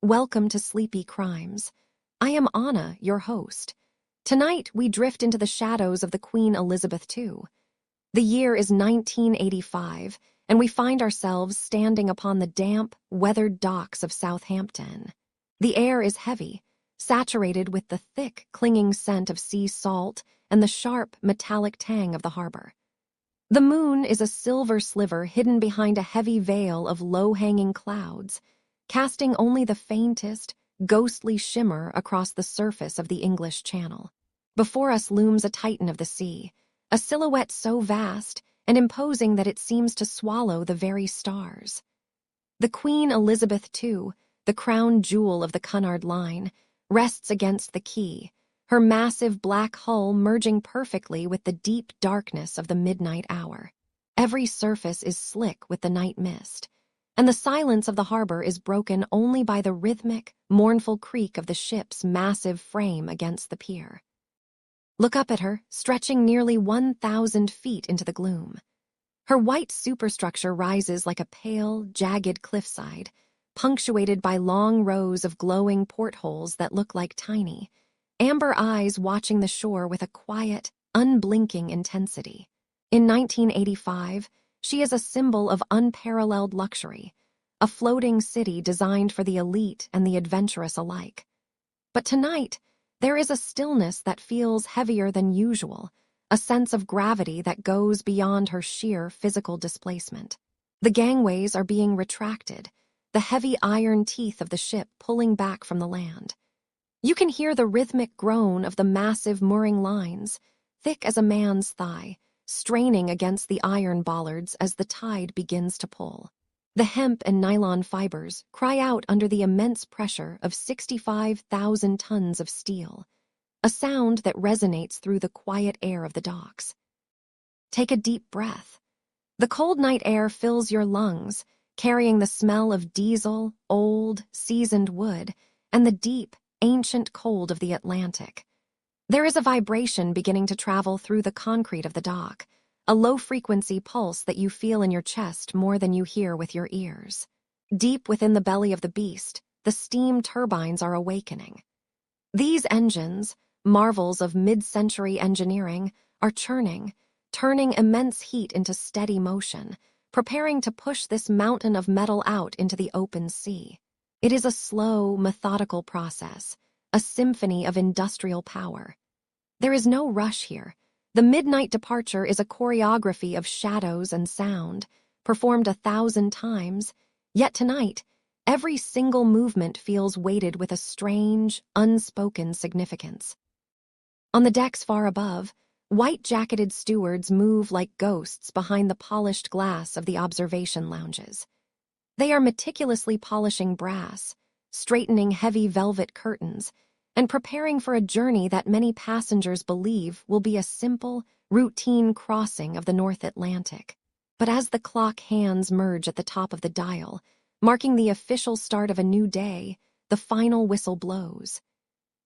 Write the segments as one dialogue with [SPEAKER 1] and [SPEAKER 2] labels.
[SPEAKER 1] Welcome to Sleepy Crimes. I am Anna, your host. Tonight, we drift into the shadows of the Queen Elizabeth II. The year is 1985, and we find ourselves standing upon the damp, weathered docks of Southampton. The air is heavy, saturated with the thick, clinging scent of sea salt and the sharp, metallic tang of the harbor. The moon is a silver sliver hidden behind a heavy veil of low-hanging clouds, casting only the faintest, ghostly shimmer across the surface of the English Channel. Before us looms a titan of the sea, a silhouette so vast and imposing that it seems to swallow the very stars. The Queen Elizabeth II, the crown jewel of the Cunard Line, rests against the quay, her massive black hull merging perfectly with the deep darkness of the midnight hour. Every surface is slick with the night mist, and the silence of the harbor is broken only by the rhythmic, mournful creak of the ship's massive frame against the pier. Look up at her, stretching nearly 1,000 feet into the gloom. Her white superstructure rises like a pale, jagged cliffside, punctuated by long rows of glowing portholes that look like tiny, amber eyes watching the shore with a quiet, unblinking intensity. In 1985, she is a symbol of unparalleled luxury, a floating city designed for the elite and the adventurous alike. But tonight, there is a stillness that feels heavier than usual, a sense of gravity that goes beyond her sheer physical displacement. The gangways are being retracted, the heavy iron teeth of the ship pulling back from the land. You can hear the rhythmic groan of the massive mooring lines, thick as a man's thigh, straining against the iron bollards as the tide begins to pull. The hemp and nylon fibers cry out under the immense pressure of 65,000 tons of steel, a sound that resonates through the quiet air of the docks. Take a deep breath. The cold night air fills your lungs, carrying the smell of diesel, old, seasoned wood, and the deep, ancient cold of the Atlantic. There is a vibration beginning to travel through the concrete of the dock, a low-frequency pulse that you feel in your chest more than you hear with your ears. Deep within the belly of the beast, the steam turbines are awakening. These engines, marvels of mid-century engineering, are churning, turning immense heat into steady motion, preparing to push this mountain of metal out into the open sea. It is a slow, methodical process, a symphony of industrial power. There is no rush here. The midnight departure is a choreography of shadows and sound, performed 1,000 times, yet tonight, every single movement feels weighted with a strange, unspoken significance. On the decks far above, white-jacketed stewards move like ghosts behind the polished glass of the observation lounges. They are meticulously polishing brass, straightening heavy velvet curtains, and preparing for a journey that many passengers believe will be a simple, routine crossing of the North Atlantic. But as the clock hands merge at the top of the dial, marking the official start of a new day, the final whistle blows.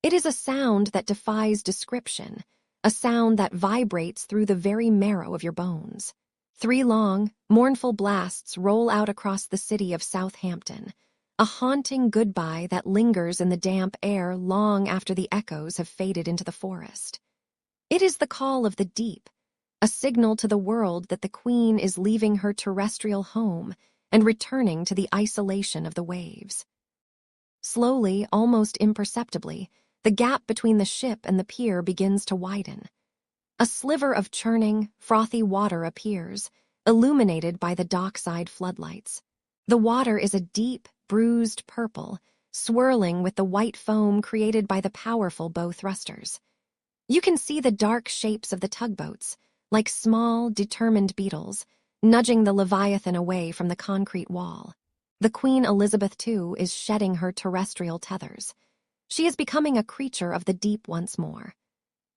[SPEAKER 1] It is a sound that defies description, a sound that vibrates through the very marrow of your bones. 3 long, mournful blasts roll out across the city of Southampton, a haunting goodbye that lingers in the damp air long after the echoes have faded into the forest. It is the call of the deep, a signal to the world that the Queen is leaving her terrestrial home and returning to the isolation of the waves. Slowly, almost imperceptibly, the gap between the ship and the pier begins to widen. A sliver of churning, frothy water appears, illuminated by the dockside floodlights. The water is a deep, bruised purple, swirling with the white foam created by the powerful bow thrusters. You can see the dark shapes of the tugboats, like small, determined beetles, nudging the Leviathan away from the concrete wall. The Queen Elizabeth II is shedding her terrestrial tethers. She is becoming a creature of the deep once more.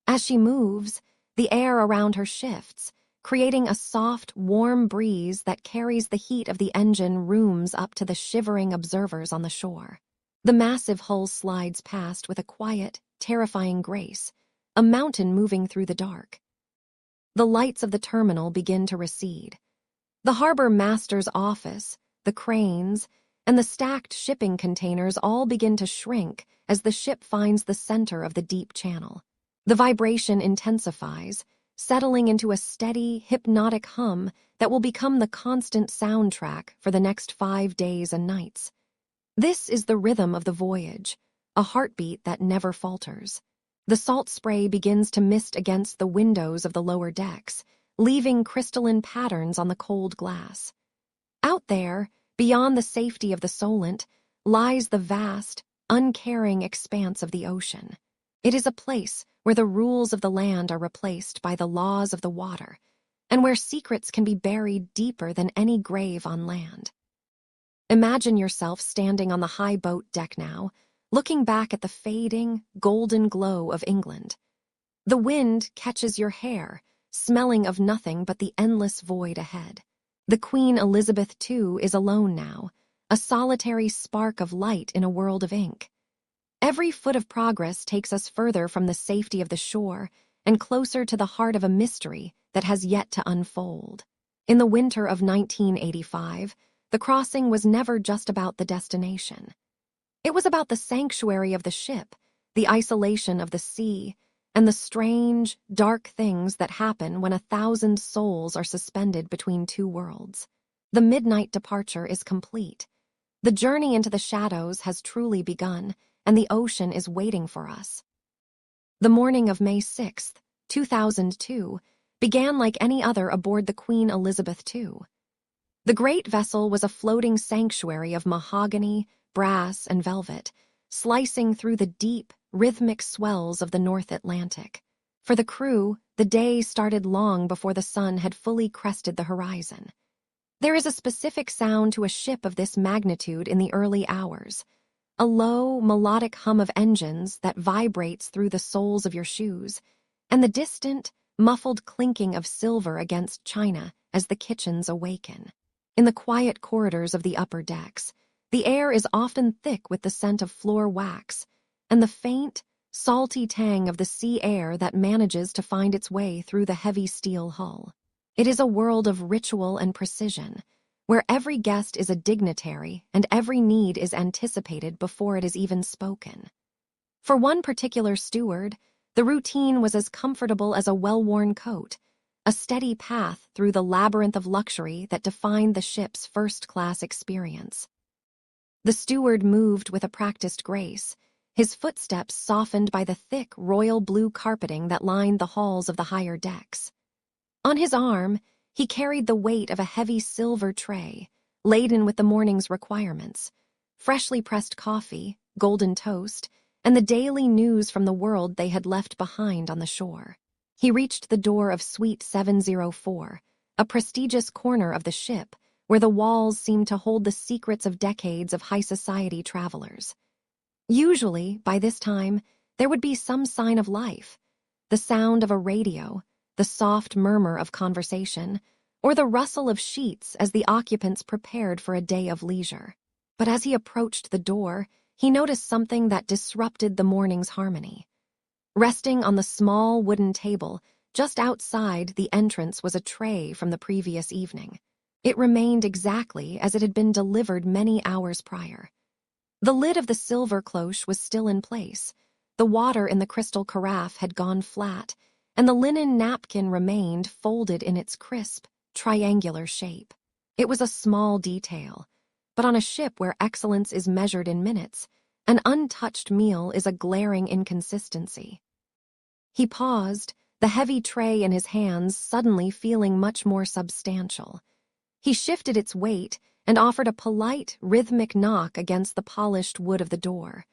[SPEAKER 1] As she moves, the air around her shifts, creating a soft, warm breeze that carries the heat of the engine rooms up to the shivering observers on the shore. The massive hull slides past with a quiet, terrifying grace, a mountain moving through the dark. The lights of the terminal begin to recede. The harbor master's office, the cranes, and the stacked shipping containers all begin to shrink as the ship finds the center of the deep channel. The vibration intensifies, settling into a steady, hypnotic hum that will become the constant soundtrack for the next 5 days and nights. This is the rhythm of the voyage, a heartbeat that never falters. The salt spray begins to mist against the windows of the lower decks, leaving crystalline patterns on the cold glass. Out there, beyond the safety of the Solent, lies the vast, uncaring expanse of the ocean. It is a place where the rules of the land are replaced by the laws of the water, and where secrets can be buried deeper than any grave on land. Imagine yourself standing on the high boat deck now, looking back at the fading, golden glow of England. The wind catches your hair, smelling of nothing but the endless void ahead. The Queen Elizabeth II is alone now, a solitary spark of light in a world of ink. Every foot of progress takes us further from the safety of the shore and closer to the heart of a mystery that has yet to unfold. In the winter of 1985, the crossing was never just about the destination. It was about the sanctuary of the ship, the isolation of the sea, and the strange, dark things that happen when 1,000 souls are suspended between two worlds. The midnight departure is complete. The journey into the shadows has truly begun, and the ocean is waiting for us. The morning of May 6, 2002, began like any other aboard the Queen Elizabeth II. The great vessel was a floating sanctuary of mahogany, brass, and velvet, slicing through the deep, rhythmic swells of the North Atlantic. For the crew, the day started long before the sun had fully crested the horizon. There is a specific sound to a ship of this magnitude in the early hours, a low, melodic hum of engines that vibrates through the soles of your shoes, and the distant, muffled clinking of silver against china as the kitchens awaken. In the quiet corridors of the upper decks, the air is often thick with the scent of floor wax and the faint, salty tang of the sea air that manages to find its way through the heavy steel hull. It is a world of ritual and precision, where every guest is a dignitary and every need is anticipated before it is even spoken. For one particular steward, the routine was as comfortable as a well-worn coat, a steady path through the labyrinth of luxury that defined the ship's first-class experience. The steward moved with a practiced grace, his footsteps softened by the thick royal blue carpeting that lined the halls of the higher decks. On his arm, he carried the weight of a heavy silver tray, laden with the morning's requirements, freshly pressed coffee, golden toast, and the daily news from the world they had left behind on the shore. He reached the door of Suite 704, a prestigious corner of the ship where the walls seemed to hold the secrets of decades of high society travelers. Usually, by this time, there would be some sign of life, the sound of a radio, the soft murmur of conversation, or the rustle of sheets as the occupants prepared for a day of leisure. But as he approached the door, he noticed something that disrupted the morning's harmony. Resting on the small wooden table just outside the entrance was a tray from the previous evening. It remained exactly as it had been delivered many hours prior. The lid of the silver cloche was still in place, the water in the crystal carafe had gone flat, and the linen napkin remained folded in its crisp, triangular shape. It was a small detail, but on a ship where excellence is measured in minutes, an untouched meal is a glaring inconsistency. He paused, the heavy tray in his hands suddenly feeling much more substantial. He shifted its weight and offered a polite, rhythmic knock against the polished wood of the door.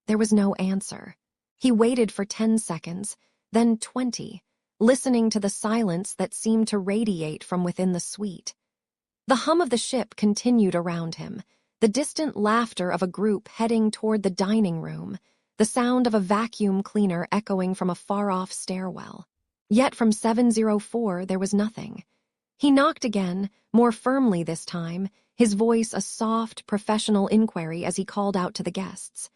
[SPEAKER 1] There was no answer. He waited for 10 seconds, then 20, listening to the silence that seemed to radiate from within the suite. The hum of the ship continued around him, the distant laughter of a group heading toward the dining room, the sound of a vacuum cleaner echoing from a far-off stairwell. Yet from 704 there was nothing. He knocked again, more firmly this time, his voice a soft, professional inquiry as he called out to the guests.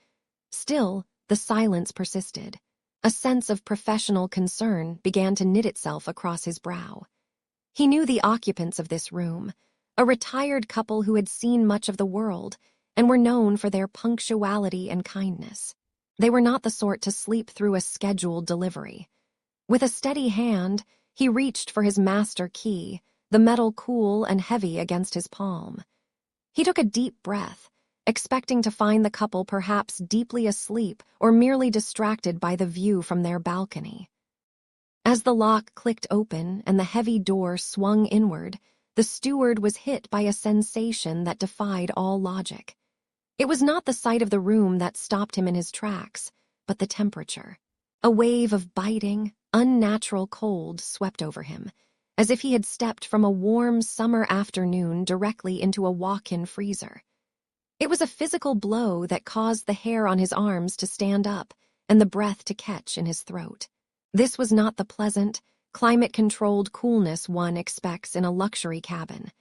[SPEAKER 1] Still, the silence persisted. A sense of professional concern began to knit itself across his brow. He knew the occupants of this room, a retired couple who had seen much of the world, and were known for their punctuality and kindness. They were not the sort to sleep through a scheduled delivery. With a steady hand, he reached for his master key, the metal cool and heavy against his palm. He took a deep breath, expecting to find the couple perhaps deeply asleep or merely distracted by the view from their balcony. As the lock clicked open and the heavy door swung inward, the steward was hit by a sensation that defied all logic. It was not the sight of the room that stopped him in his tracks, but the temperature. A wave of biting, unnatural cold swept over him, as if he had stepped from a warm summer afternoon directly into a walk-in freezer. It was a physical blow that caused the hair on his arms to stand up and the breath to catch in his throat. This was not the pleasant, climate-controlled coolness one expects in a luxury cabin.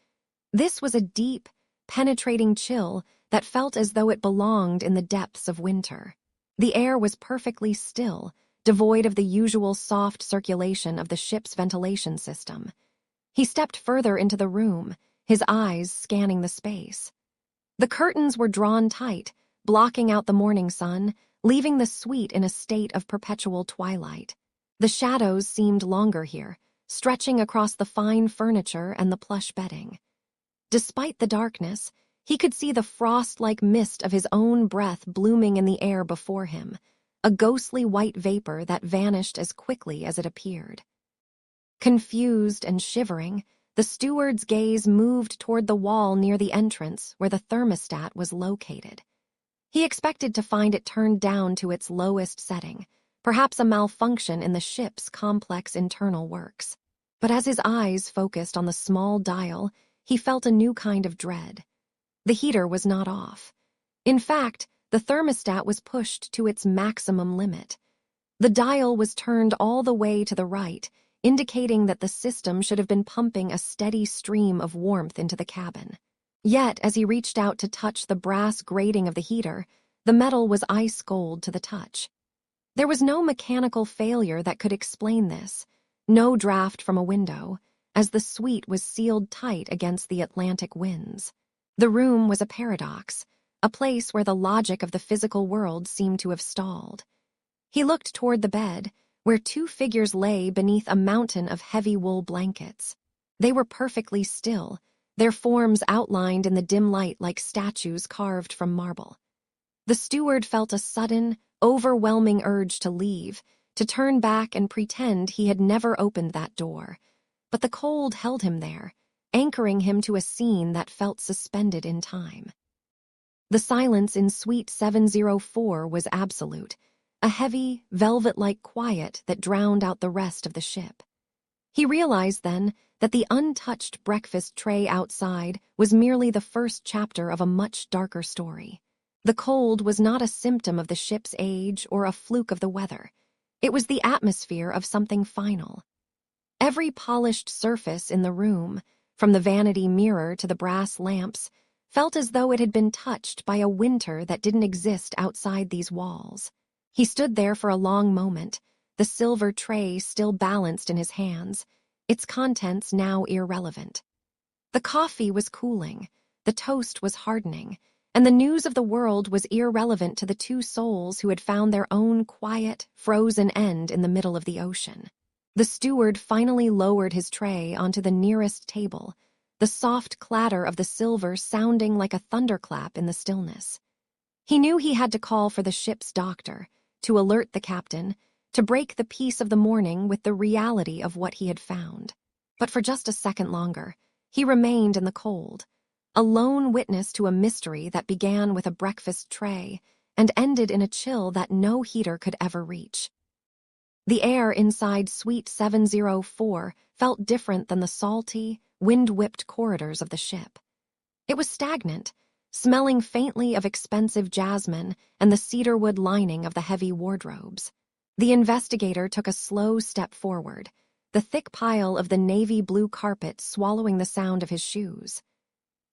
[SPEAKER 1] This was a deep, penetrating chill that felt as though it belonged in the depths of winter. The air was perfectly still, devoid of the usual soft circulation of the ship's ventilation system. He stepped further into the room, his eyes scanning the space. The curtains were drawn tight, blocking out the morning sun, leaving the suite in a state of perpetual twilight. The shadows seemed longer here, stretching across the fine furniture and the plush bedding. Despite the darkness, he could see the frost-like mist of his own breath blooming in the air before him, a ghostly white vapor that vanished as quickly as it appeared. Confused and shivering, the steward's gaze moved toward the wall near the entrance where the thermostat was located. He expected to find it turned down to its lowest setting, perhaps a malfunction in the ship's complex internal works. But as his eyes focused on the small dial, he felt a new kind of dread. The heater was not off. In fact, the thermostat was pushed to its maximum limit. The dial was turned all the way to the right, indicating that the system should have been pumping a steady stream of warmth into the cabin. Yet, as he reached out to touch the brass grating of the heater, the metal was ice cold to the touch. There was no mechanical failure that could explain this, no draft from a window, as the suite was sealed tight against the Atlantic winds. The room was a paradox, a place where the logic of the physical world seemed to have stalled. He looked toward the bed, where two figures lay beneath a mountain of heavy wool blankets. They were perfectly still, their forms outlined in the dim light like statues carved from marble. The steward felt a sudden, overwhelming urge to leave, to turn back and pretend he had never opened that door. But the cold held him there, anchoring him to a scene that felt suspended in time. The silence in Suite 704 was absolute, a heavy, velvet-like quiet that drowned out the rest of the ship. He realized then that the untouched breakfast tray outside was merely the first chapter of a much darker story. The cold was not a symptom of the ship's age or a fluke of the weather. It was the atmosphere of something final. Every polished surface in the room, from the vanity mirror to the brass lamps, felt as though it had been touched by a winter that didn't exist outside these walls. He stood there for a long moment, the silver tray still balanced in his hands, its contents now irrelevant. The coffee was cooling, the toast was hardening, and the news of the world was irrelevant to the two souls who had found their own quiet, frozen end in the middle of the ocean. The steward finally lowered his tray onto the nearest table, the soft clatter of the silver sounding like a thunderclap in the stillness. He knew he had to call for the ship's doctor, to alert the captain, to break the peace of the morning with the reality of what he had found. But for just a second longer, he remained in the cold, a lone witness to a mystery that began with a breakfast tray and ended in a chill that no heater could ever reach. The air inside Suite 704 felt different than the salty, wind-whipped corridors of the ship. It was stagnant, smelling faintly of expensive jasmine and the cedarwood lining of the heavy wardrobes. The investigator took a slow step forward, the thick pile of the navy blue carpet swallowing the sound of his shoes.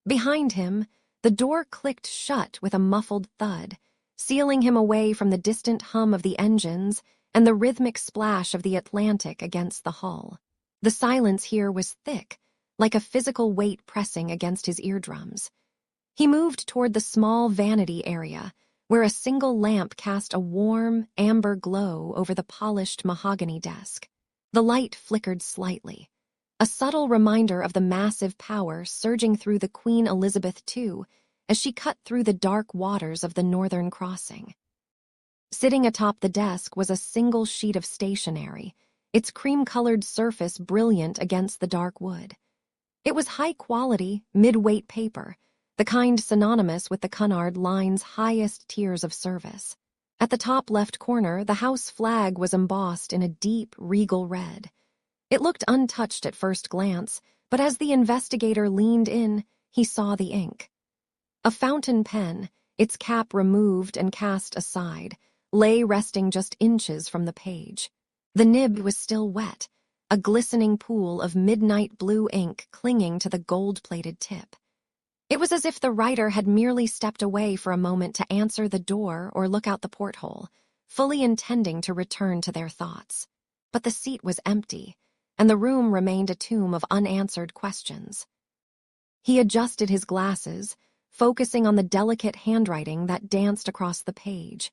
[SPEAKER 1] Behind him, the door clicked shut with a muffled thud, sealing him away from the distant hum of the engines and the rhythmic splash of the Atlantic against the hull. The silence here was thick, like a physical weight pressing against his eardrums. He moved toward the small vanity area, where a single lamp cast a warm, amber glow over the polished mahogany desk. The light flickered slightly, a subtle reminder of the massive power surging through the Queen Elizabeth II as she cut through the dark waters of the Northern Crossing. Sitting atop the desk was a single sheet of stationery, its cream-colored surface brilliant against the dark wood. It was high-quality, mid-weight paper, the kind synonymous with the Cunard Line's highest tiers of service. At the top left corner, the house flag was embossed in a deep, regal red. It looked untouched at first glance, but as the investigator leaned in, he saw the ink. A fountain pen, its cap removed and cast aside, lay resting just inches from the page. The nib was still wet, a glistening pool of midnight blue ink clinging to the gold-plated tip. It was as if the writer had merely stepped away for a moment to answer the door or look out the porthole, fully intending to return to their thoughts. But the seat was empty, and the room remained a tomb of unanswered questions. He adjusted his glasses, focusing on the delicate handwriting that danced across the page.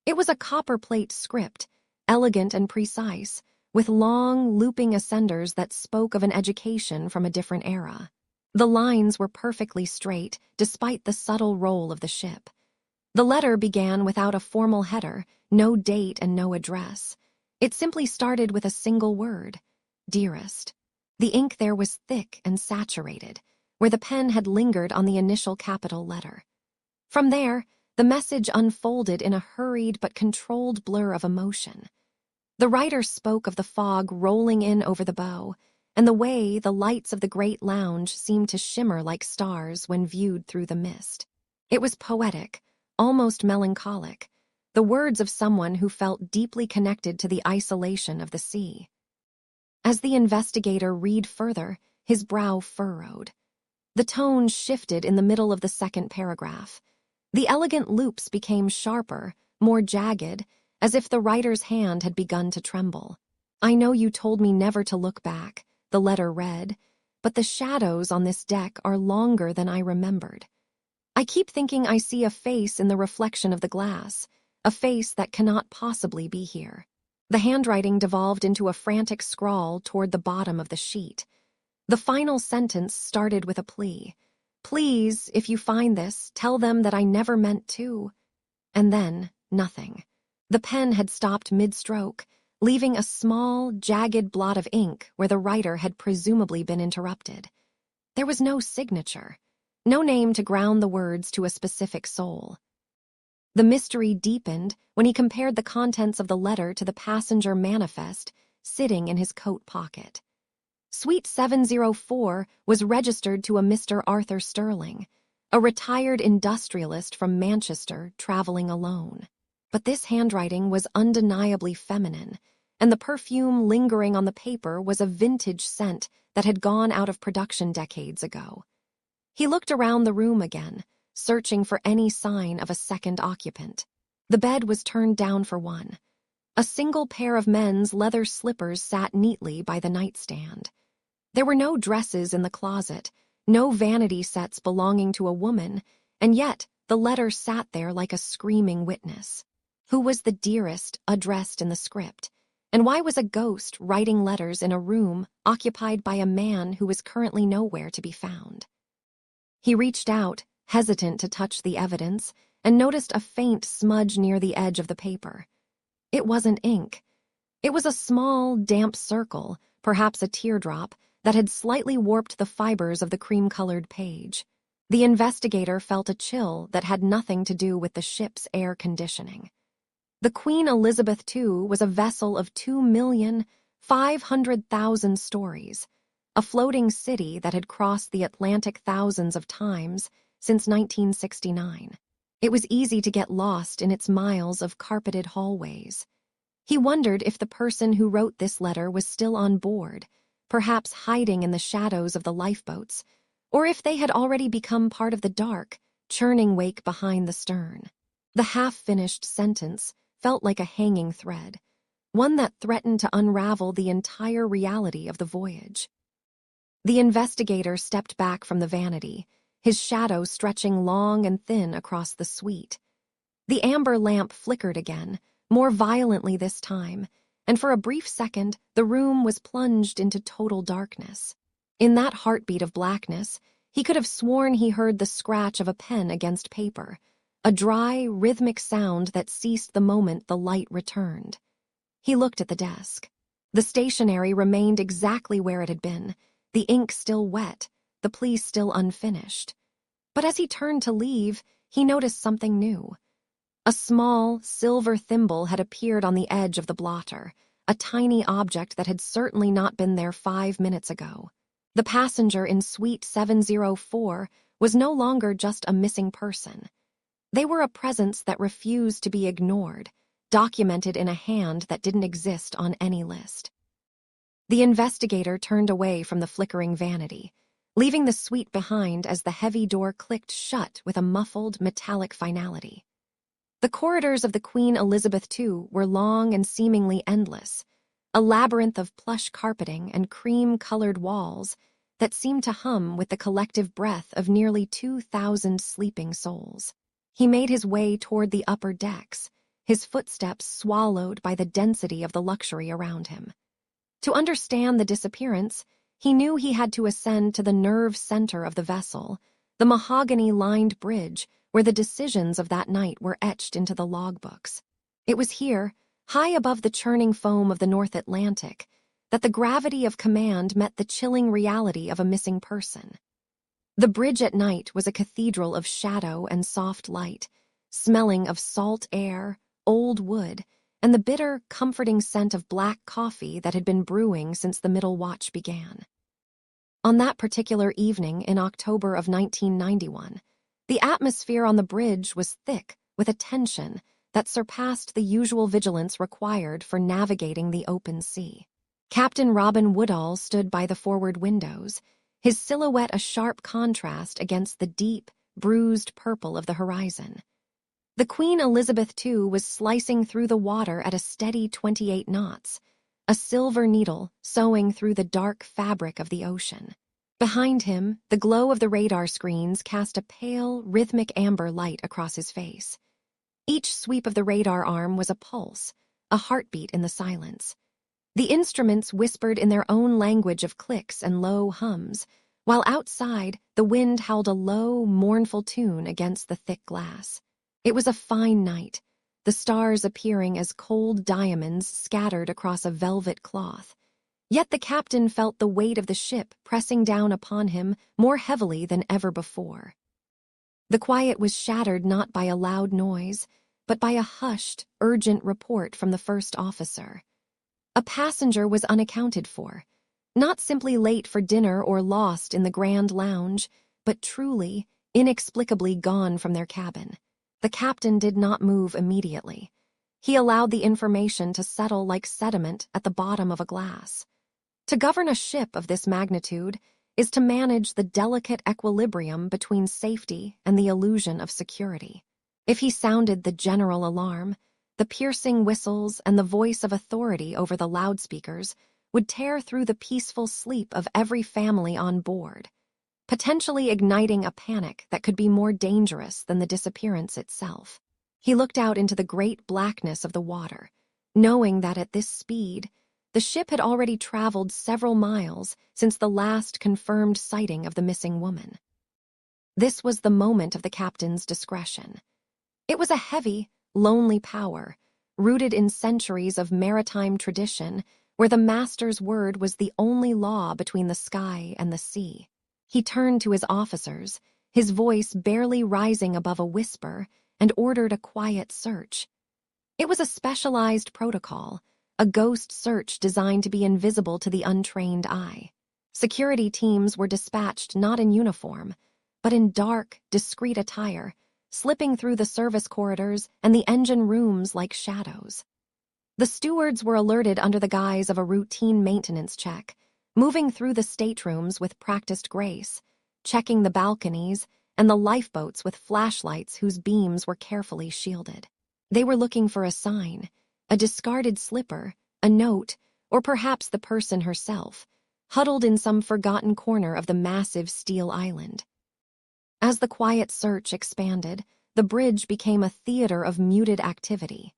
[SPEAKER 1] It was a copperplate script, elegant and precise, with long, looping ascenders that spoke of an education from a different era. The lines were perfectly straight, despite the subtle roll of the ship. The letter began without a formal header, no date and no address. It simply started with a single word, "Dearest." The ink there was thick and saturated, where the pen had lingered on the initial capital letter. From there, the message unfolded in a hurried but controlled blur of emotion. The writer spoke of the fog rolling in over the bow, and the way the lights of the great lounge seemed to shimmer like stars when viewed through the mist. It was poetic, almost melancholic, the words of someone who felt deeply connected to the isolation of the sea. As the investigator read further, his brow furrowed. The tone shifted in the middle of the second paragraph. The elegant loops became sharper, more jagged, as if the writer's hand had begun to tremble. "I know you told me never to look back," the letter read, "but the shadows on this deck are longer than I remembered. I keep thinking I see a face in the reflection of the glass, a face that cannot possibly be here." The handwriting devolved into a frantic scrawl toward the bottom of the sheet. The final sentence started with a plea. "Please, if you find this, tell them that I never meant to." And then, nothing. The pen had stopped mid-stroke, leaving a small, jagged blot of ink where the writer had presumably been interrupted. There was no signature, no name to ground the words to a specific soul. The mystery deepened when he compared the contents of the letter to the passenger manifest sitting in his coat pocket. Suite 704 was registered to a Mr. Arthur Sterling, a retired industrialist from Manchester traveling alone. But this handwriting was undeniably feminine, and the perfume lingering on the paper was a vintage scent that had gone out of production decades ago. He looked around the room again, searching for any sign of a second occupant. The bed was turned down for one. A single pair of men's leather slippers sat neatly by the nightstand. There were no dresses in the closet, no vanity sets belonging to a woman, and yet the letter sat there like a screaming witness. Who was the dearest addressed in the script? And why was a ghost writing letters in a room occupied by a man who was currently nowhere to be found? He reached out, hesitant to touch the evidence, and noticed a faint smudge near the edge of the paper. It wasn't ink. It was a small, damp circle, perhaps a teardrop, that had slightly warped the fibers of the cream-colored page. The investigator felt a chill that had nothing to do with the ship's air conditioning. The Queen Elizabeth II was a vessel of 2,500,000 stories, a floating city that had crossed the Atlantic thousands of times since 1969. It was easy to get lost in its miles of carpeted hallways. He wondered if the person who wrote this letter was still on board, perhaps hiding in the shadows of the lifeboats, or if they had already become part of the dark, churning wake behind the stern. The half-finished sentence felt like a hanging thread, one that threatened to unravel the entire reality of the voyage. The investigator stepped back from the vanity, his shadow stretching long and thin across the suite. The amber lamp flickered again, more violently this time, and for a brief second the room was plunged into total darkness. In that heartbeat of blackness, he could have sworn he heard the scratch of a pen against paper, a dry, rhythmic sound that ceased the moment the light returned. He looked at the desk. The stationery remained exactly where it had been, the ink still wet, the plea still unfinished. But as he turned to leave, he noticed something new. A small, silver thimble had appeared on the edge of the blotter, a tiny object that had certainly not been there 5 minutes ago. The passenger in Suite 704 was no longer just a missing person. They were a presence that refused to be ignored, documented in a hand that didn't exist on any list. The investigator turned away from the flickering vanity, leaving the suite behind as the heavy door clicked shut with a muffled, metallic finality. The corridors of the Queen Elizabeth II were long and seemingly endless, a labyrinth of plush carpeting and cream-colored walls that seemed to hum with the collective breath of nearly 2,000 sleeping souls. He made his way toward the upper decks, his footsteps swallowed by the density of the luxury around him. To understand the disappearance, he knew he had to ascend to the nerve center of the vessel, the mahogany-lined bridge where the decisions of that night were etched into the logbooks. It was here, high above the churning foam of the North Atlantic, that the gravity of command met the chilling reality of a missing person. The bridge at night was a cathedral of shadow and soft light, smelling of salt air, old wood, and the bitter, comforting scent of black coffee that had been brewing since the middle watch began. On that particular evening in October of 1991, the atmosphere on the bridge was thick with a tension that surpassed the usual vigilance required for navigating the open sea. Captain Robin Woodall stood by the forward windows, his silhouette a sharp contrast against the deep, bruised purple of the horizon. The Queen Elizabeth II was slicing through the water at a steady 28 knots, a silver needle sewing through the dark fabric of the ocean. Behind him, the glow of the radar screens cast a pale, rhythmic amber light across his face. Each sweep of the radar arm was a pulse, a heartbeat in the silence. The instruments whispered in their own language of clicks and low hums, while outside, the wind howled a low, mournful tune against the thick glass. It was a fine night, the stars appearing as cold diamonds scattered across a velvet cloth. Yet the captain felt the weight of the ship pressing down upon him more heavily than ever before. The quiet was shattered not by a loud noise, but by a hushed, urgent report from the first officer. A passenger was unaccounted for, not simply late for dinner or lost in the Grand Lounge, but truly, inexplicably gone from their cabin. The captain did not move immediately. He allowed the information to settle like sediment at the bottom of a glass. To govern a ship of this magnitude is to manage the delicate equilibrium between safety and the illusion of security. If he sounded the general alarm, the piercing whistles and the voice of authority over the loudspeakers would tear through the peaceful sleep of every family on board, potentially igniting a panic that could be more dangerous than the disappearance itself. He looked out into the great blackness of the water, knowing that at this speed, the ship had already traveled several miles since the last confirmed sighting of the missing woman. This was the moment of the captain's discretion. It was a heavy, lonely power, rooted in centuries of maritime tradition, where the master's word was the only law between the sky and the sea. He turned to his officers, his voice barely rising above a whisper, and ordered a quiet search. It was a specialized protocol, a ghost search designed to be invisible to the untrained eye. Security teams were dispatched not in uniform, but in dark, discreet attire, slipping through the service corridors and the engine rooms like shadows. The stewards were alerted under the guise of a routine maintenance check, moving through the staterooms with practiced grace, checking the balconies and the lifeboats with flashlights whose beams were carefully shielded. They were looking for a sign, a discarded slipper, a note, or perhaps the person herself, huddled in some forgotten corner of the massive steel island. As the quiet search expanded, the bridge became a theater of muted activity.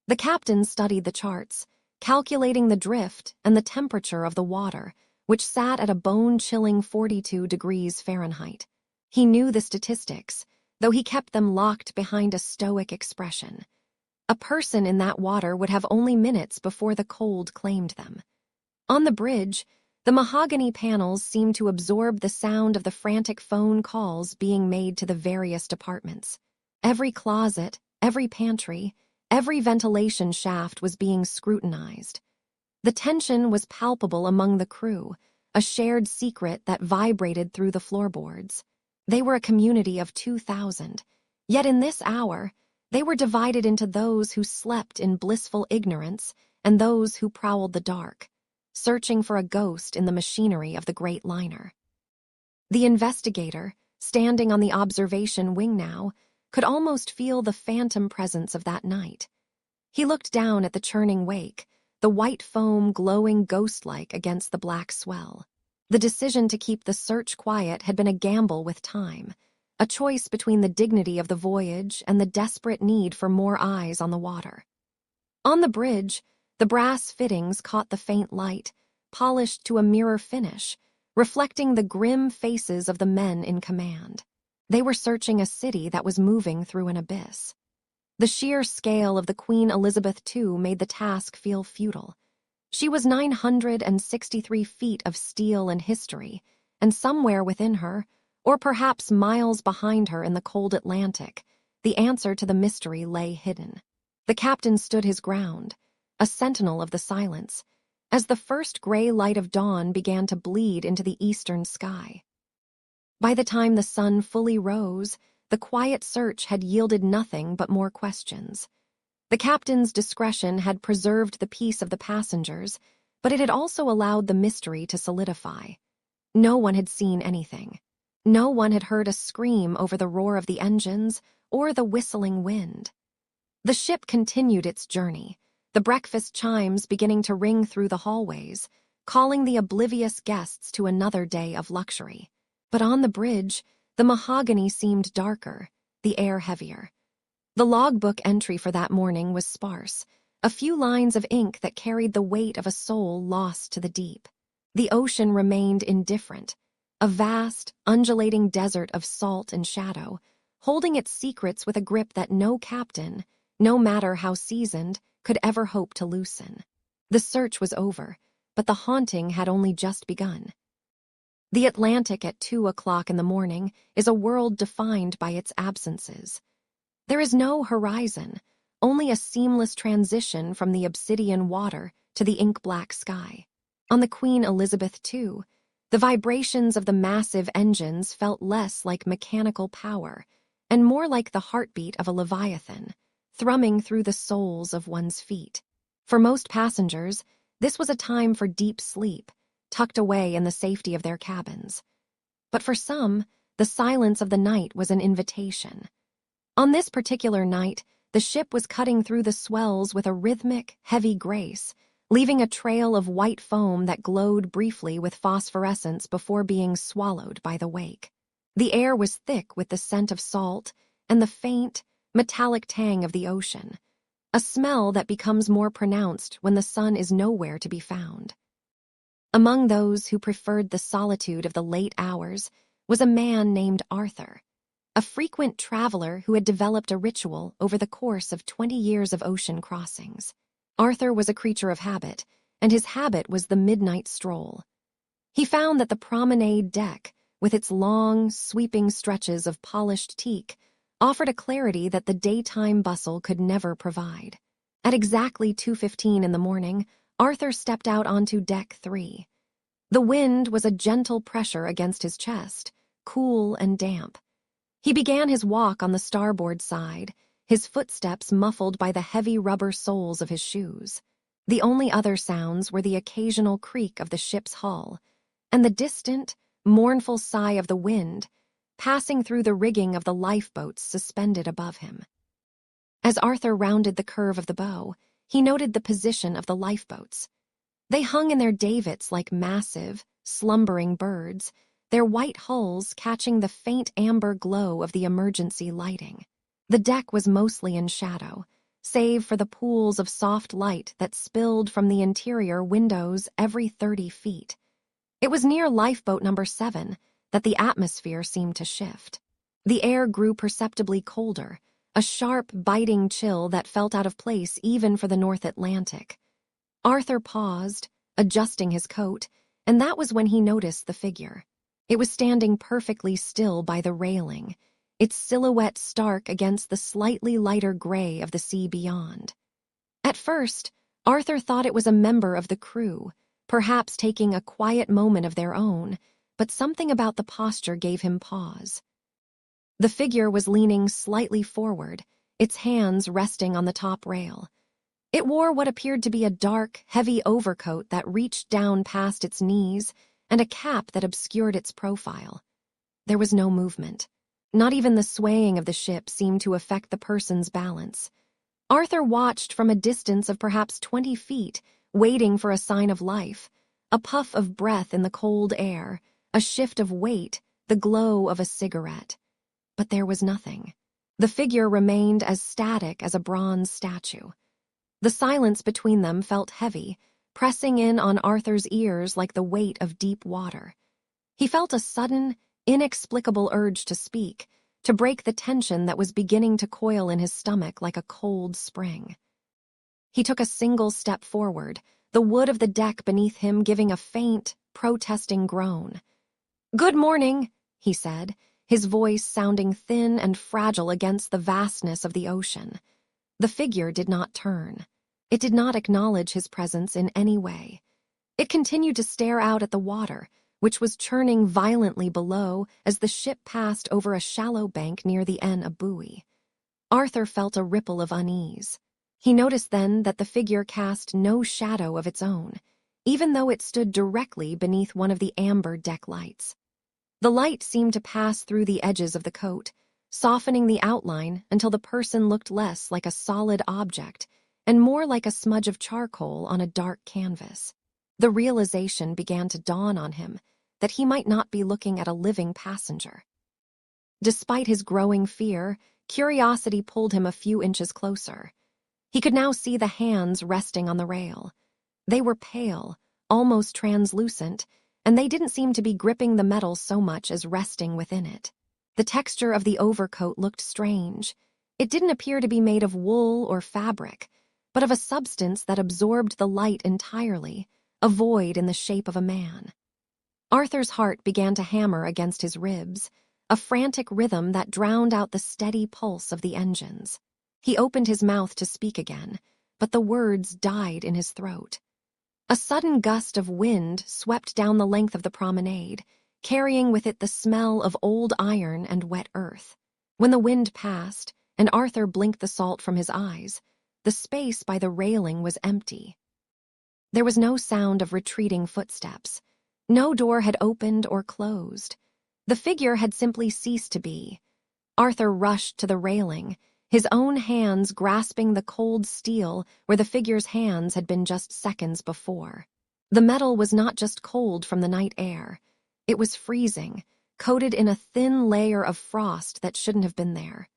[SPEAKER 1] The captain studied the charts, calculating the drift and the temperature of the water, which sat at a bone-chilling 42 degrees Fahrenheit. He knew the statistics, though he kept them locked behind a stoic expression. A person in that water would have only minutes before the cold claimed them. On the bridge, the mahogany panels seemed to absorb the sound of the frantic phone calls being made to the various departments. Every closet, every pantry, every ventilation shaft was being scrutinized. The tension was palpable among the crew, a shared secret that vibrated through the floorboards. They were a community of 2,000, yet in this hour, they were divided into those who slept in blissful ignorance and those who prowled the dark, searching for a ghost in the machinery of the great liner. The investigator, standing on the observation wing now, could almost feel the phantom presence of that night. He looked down at the churning wake, the white foam glowing ghost-like against the black swell. The decision to keep the search quiet had been a gamble with time, a choice between the dignity of the voyage and the desperate need for more eyes on the water. On the bridge, the brass fittings caught the faint light, polished to a mirror finish, reflecting the grim faces of the men in command. They were searching a city that was moving through an abyss. The sheer scale of the Queen Elizabeth II made the task feel futile. She was 963 feet of steel and history, and somewhere within her, or perhaps miles behind her in the cold Atlantic, the answer to the mystery lay hidden. The captain stood his ground, a sentinel of the silence, as the first gray light of dawn began to bleed into the eastern sky. By the time the sun fully rose, the quiet search had yielded nothing but more questions. The captain's discretion had preserved the peace of the passengers, but it had also allowed the mystery to solidify. No one had seen anything. No one had heard a scream over the roar of the engines or the whistling wind. The ship continued its journey, the breakfast chimes beginning to ring through the hallways, calling the oblivious guests to another day of luxury. But on the bridge, the mahogany seemed darker, the air heavier. The logbook entry for that morning was sparse, a few lines of ink that carried the weight of a soul lost to the deep. The ocean remained indifferent, a vast, undulating desert of salt and shadow, holding its secrets with a grip that no captain, no matter how seasoned, could ever hope to loosen. The search was over, but the haunting had only just begun. The Atlantic at 2 o'clock in the morning is a world defined by its absences. There is no horizon, only a seamless transition from the obsidian water to the ink-black sky. On the Queen Elizabeth II, the vibrations of the massive engines felt less like mechanical power and more like the heartbeat of a leviathan, thrumming through the soles of one's feet. For most passengers, this was a time for deep sleep, tucked away in the safety of their cabins. But for some, the silence of the night was an invitation. On this particular night, the ship was cutting through the swells with a rhythmic, heavy grace, leaving a trail of white foam that glowed briefly with phosphorescence before being swallowed by the wake. The air was thick with the scent of salt and the faint, metallic tang of the ocean, a smell that becomes more pronounced when the sun is nowhere to be found. Among those who preferred the solitude of the late hours was a man named Arthur, a frequent traveler who had developed a ritual over the course of 20 years of ocean crossings. Arthur was a creature of habit, and his habit was the midnight stroll. He found that the promenade deck, with its long, sweeping stretches of polished teak, offered a clarity that the daytime bustle could never provide. At exactly 2:15 in the morning, Arthur stepped out onto deck 3. The wind was a gentle pressure against his chest, cool and damp. He began his walk on the starboard side, his footsteps muffled by the heavy rubber soles of his shoes. The only other sounds were the occasional creak of the ship's hull, and the distant, mournful sigh of the wind, passing through the rigging of the lifeboats suspended above him. As Arthur rounded the curve of the bow, he noted the position of the lifeboats. They hung in their davits like massive, slumbering birds, their white hulls catching the faint amber glow of the emergency lighting. The deck was mostly in shadow, save for the pools of soft light that spilled from the interior windows every 30 feet. It was near lifeboat number 7 that the atmosphere seemed to shift. The air grew perceptibly colder, a sharp, biting chill that felt out of place even for the North Atlantic. Arthur paused, adjusting his coat, and that was when he noticed the figure. It was standing perfectly still by the railing, its silhouette stark against the slightly lighter gray of the sea beyond. At first, Arthur thought it was a member of the crew, perhaps taking a quiet moment of their own, but something about the posture gave him pause. The figure was leaning slightly forward, its hands resting on the top rail. It wore what appeared to be a dark, heavy overcoat that reached down past its knees and a cap that obscured its profile. There was no movement. Not even the swaying of the ship seemed to affect the person's balance. Arthur watched from a distance of perhaps 20 feet, waiting for a sign of life, a puff of breath in the cold air, a shift of weight, the glow of a cigarette. But there was nothing. The figure remained as static as a bronze statue. The silence between them felt heavy, pressing in on Arthur's ears like the weight of deep water. He felt a sudden, inexplicable urge to speak, to break the tension that was beginning to coil in his stomach like a cold spring. He took a single step forward, the wood of the deck beneath him giving a faint, protesting groan. "Good morning," he said, his voice sounding thin and fragile against the vastness of the ocean. The figure did not turn. It did not acknowledge his presence in any way. It continued to stare out at the water, which was churning violently below as the ship passed over a shallow bank near the end of a buoy. Arthur felt a ripple of unease. He noticed then that the figure cast no shadow of its own, even though it stood directly beneath one of the amber deck lights. The light seemed to pass through the edges of the coat, softening the outline until the person looked less like a solid object and more like a smudge of charcoal on a dark canvas. The realization began to dawn on him that he might not be looking at a living passenger. Despite his growing fear, curiosity pulled him a few inches closer. He could now see the hands resting on the rail. They were pale, almost translucent, and they didn't seem to be gripping the metal so much as resting within it. The texture of the overcoat looked strange. It didn't appear to be made of wool or fabric, but of a substance that absorbed the light entirely, a void in the shape of a man. Arthur's heart began to hammer against his ribs, a frantic rhythm that drowned out the steady pulse of the engines. He opened his mouth to speak again, but the words died in his throat. A sudden gust of wind swept down the length of the promenade, carrying with it the smell of old iron and wet earth. When the wind passed, and Arthur blinked the salt from his eyes, the space by the railing was empty. There was no sound of retreating footsteps. No door had opened or closed. The figure had simply ceased to be. Arthur rushed to the railing, his own hands grasping the cold steel where the figure's hands had been just seconds before. The metal was not just cold from the night air. It was freezing, coated in a thin layer of frost that shouldn't have been there.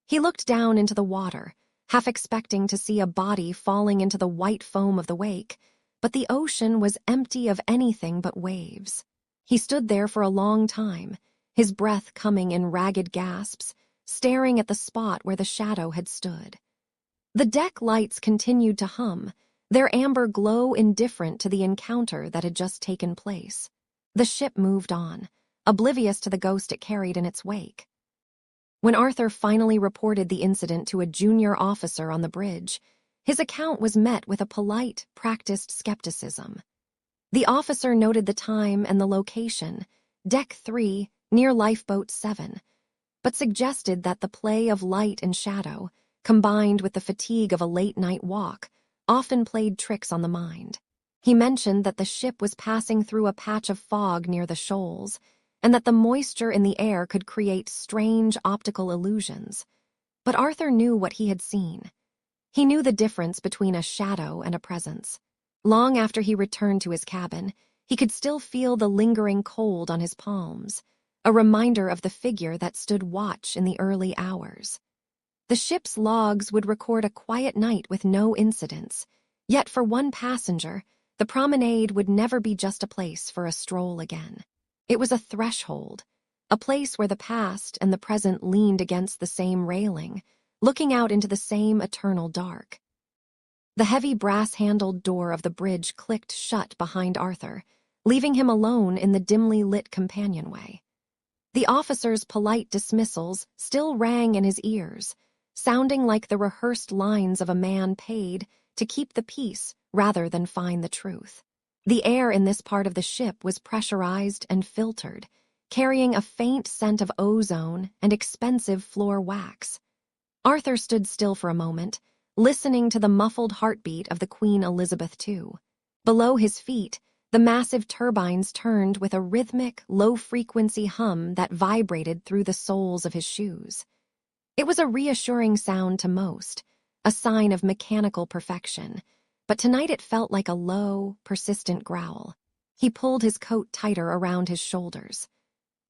[SPEAKER 1] He looked down into the water, half expecting to see a body falling into the white foam of the wake, but the ocean was empty of anything but waves. He stood there for a long time, his breath coming in ragged gasps, staring at the spot where the shadow had stood. The deck lights continued to hum, their amber glow indifferent to the encounter that had just taken place. The ship moved on, oblivious to the ghost it carried in its wake. When Arthur finally reported the incident to a junior officer on the bridge, his account was met with a polite, practiced skepticism. The officer noted the time and the location, Deck 3, near Lifeboat 7, but suggested that the play of light and shadow, combined with the fatigue of a late-night walk, often played tricks on the mind. He mentioned that the ship was passing through a patch of fog near the shoals, and that the moisture in the air could create strange optical illusions. But Arthur knew what he had seen. He knew the difference between a shadow and a presence. Long after he returned to his cabin, He could still feel the lingering cold on his palms, a reminder of the figure that stood watch in the early hours. The ship's logs would record a quiet night with no incidents, yet for one passenger, the promenade would never be just a place for a stroll again. It was a threshold, a place where the past and the present leaned against the same railing, looking out into the same eternal dark. The heavy brass-handled door of the bridge clicked shut behind Arthur, leaving him alone in the dimly lit companionway. The officer's polite dismissals still rang in his ears, sounding like the rehearsed lines of a man paid to keep the peace rather than find the truth. The air in this part of the ship was pressurized and filtered, carrying a faint scent of ozone and expensive floor wax. Arthur stood still for a moment, listening to the muffled heartbeat of the Queen Elizabeth II. Below his feet, the massive turbines turned with a rhythmic, low-frequency hum that vibrated through the soles of his shoes. It was a reassuring sound to most, a sign of mechanical perfection, but tonight it felt like a low, persistent growl. He pulled his coat tighter around his shoulders.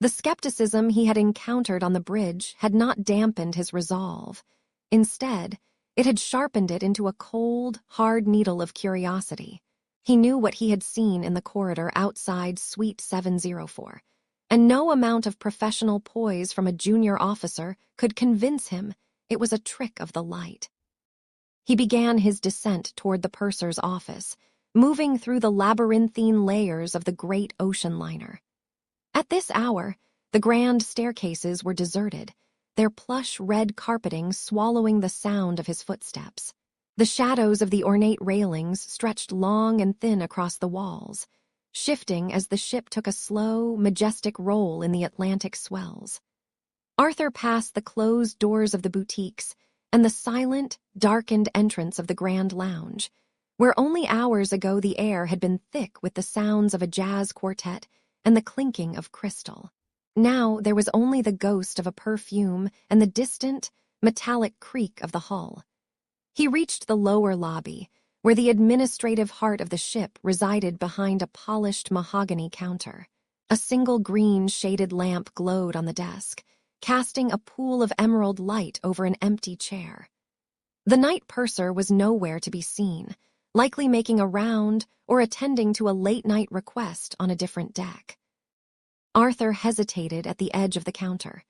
[SPEAKER 1] The skepticism he had encountered on the bridge had not dampened his resolve. Instead, it had sharpened it into a cold, hard needle of curiosity. He knew what he had seen in the corridor outside Suite 704, and no amount of professional poise from a junior officer could convince him it was a trick of the light. He began his descent toward the purser's office, moving through the labyrinthine layers of the great ocean liner. At this hour, the grand staircases were deserted, their plush red carpeting swallowing the sound of his footsteps. The shadows of the ornate railings stretched long and thin across the walls, shifting as the ship took a slow, majestic roll in the Atlantic swells. Arthur passed the closed doors of the boutiques and the silent, darkened entrance of the Grand Lounge, where only hours ago the air had been thick with the sounds of a jazz quartet and the clinking of crystal. Now there was only the ghost of a perfume and the distant, metallic creak of the hull. He reached the lower lobby, where the administrative heart of the ship resided behind a polished mahogany counter. A single green shaded lamp glowed on the desk, casting a pool of emerald light over an empty chair. The night purser was nowhere to be seen, likely making a round or attending to a late-night request on a different deck. Arthur hesitated at the edge of the counter.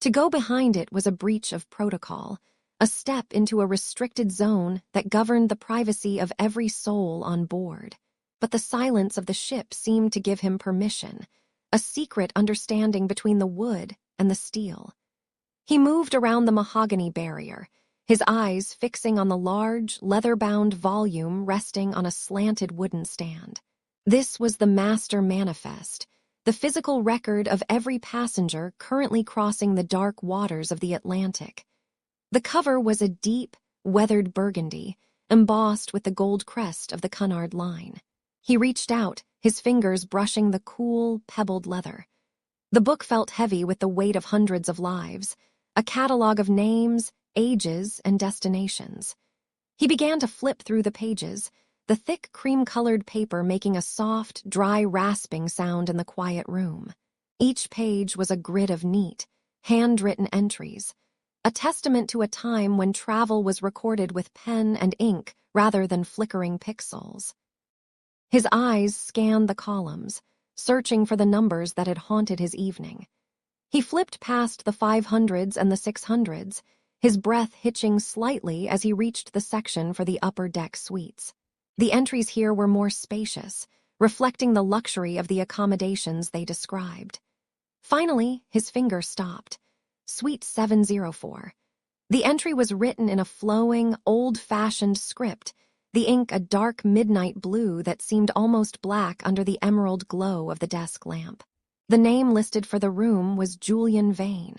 [SPEAKER 1] To go behind it was a breach of protocol, a step into a restricted zone that governed the privacy of every soul on board. But the silence of the ship seemed to give him permission, a secret understanding between the wood and the steel. He moved around the mahogany barrier, his eyes fixing on the large, leather-bound volume resting on a slanted wooden stand. This was the Master Manifest, the physical record of every passenger currently crossing the dark waters of the Atlantic. The cover was a deep, weathered burgundy, embossed with the gold crest of the Cunard Line. He reached out, his fingers brushing the cool, pebbled leather. The book felt heavy with the weight of hundreds of lives, a catalog of names, ages, and destinations. He began to flip through the pages, the thick cream-colored paper making a soft, dry rasping sound in the quiet room. Each page was a grid of neat, handwritten entries, a testament to a time when travel was recorded with pen and ink rather than flickering pixels. His eyes scanned the columns, searching for the numbers that had haunted his evening. He flipped past the 500s and the 600s, his breath hitching slightly as he reached the section for the upper deck suites. The entries here were more spacious, reflecting the luxury of the accommodations they described. Finally, his finger stopped. Suite 704. The entry was written in a flowing, old-fashioned script, the ink a dark midnight blue that seemed almost black under the emerald glow of the desk lamp. The name listed for the room was Julian Vane.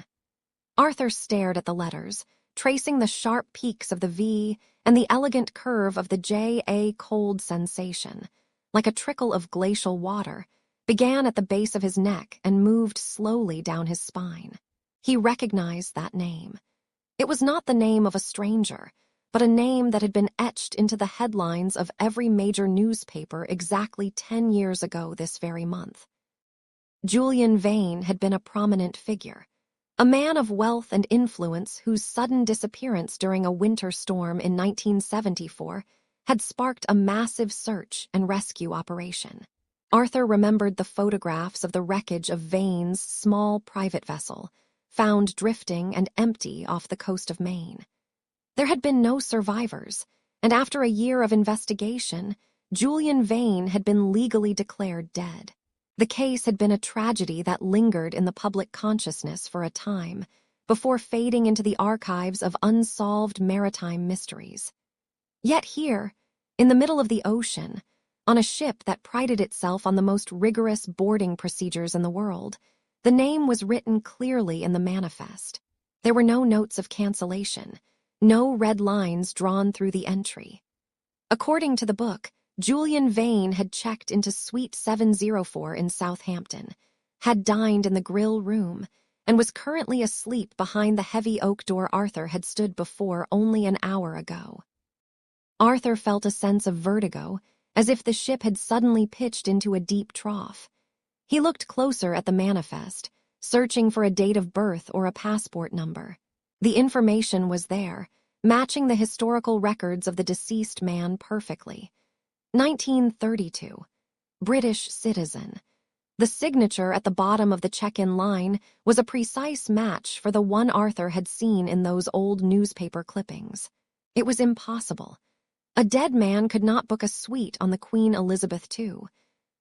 [SPEAKER 1] Arthur stared at the letters, tracing the sharp peaks of the V and the elegant curve of the J. A. Cold sensation, like a trickle of glacial water, began at the base of his neck and moved slowly down his spine. He recognized that name. It was not the name of a stranger, but a name that had been etched into the headlines of every major newspaper exactly 10 years ago this very month. Julian Vane had been a prominent figure, a man of wealth and influence whose sudden disappearance during a winter storm in 1974 had sparked a massive search and rescue operation. Arthur remembered the photographs of the wreckage of Vane's small private vessel, found drifting and empty off the coast of Maine. There had been no survivors, and after a year of investigation, Julian Vane had been legally declared dead. The case had been a tragedy that lingered in the public consciousness for a time, before fading into the archives of unsolved maritime mysteries. Yet here, in the middle of the ocean, on a ship that prided itself on the most rigorous boarding procedures in the world, the name was written clearly in the manifest. There were no notes of cancellation, no red lines drawn through the entry. According to the book, Julian Vane had checked into Suite 704 in Southampton, had dined in the grill room, and was currently asleep behind the heavy oak door Arthur had stood before only an hour ago. Arthur felt a sense of vertigo, as if the ship had suddenly pitched into a deep trough. He looked closer at the manifest, searching for a date of birth or a passport number. The information was there, matching the historical records of the deceased man perfectly. 1932. British citizen. The signature at the bottom of the check-in line was a precise match for the one Arthur had seen in those old newspaper clippings. It was impossible. A dead man could not book a suite on the Queen Elizabeth II.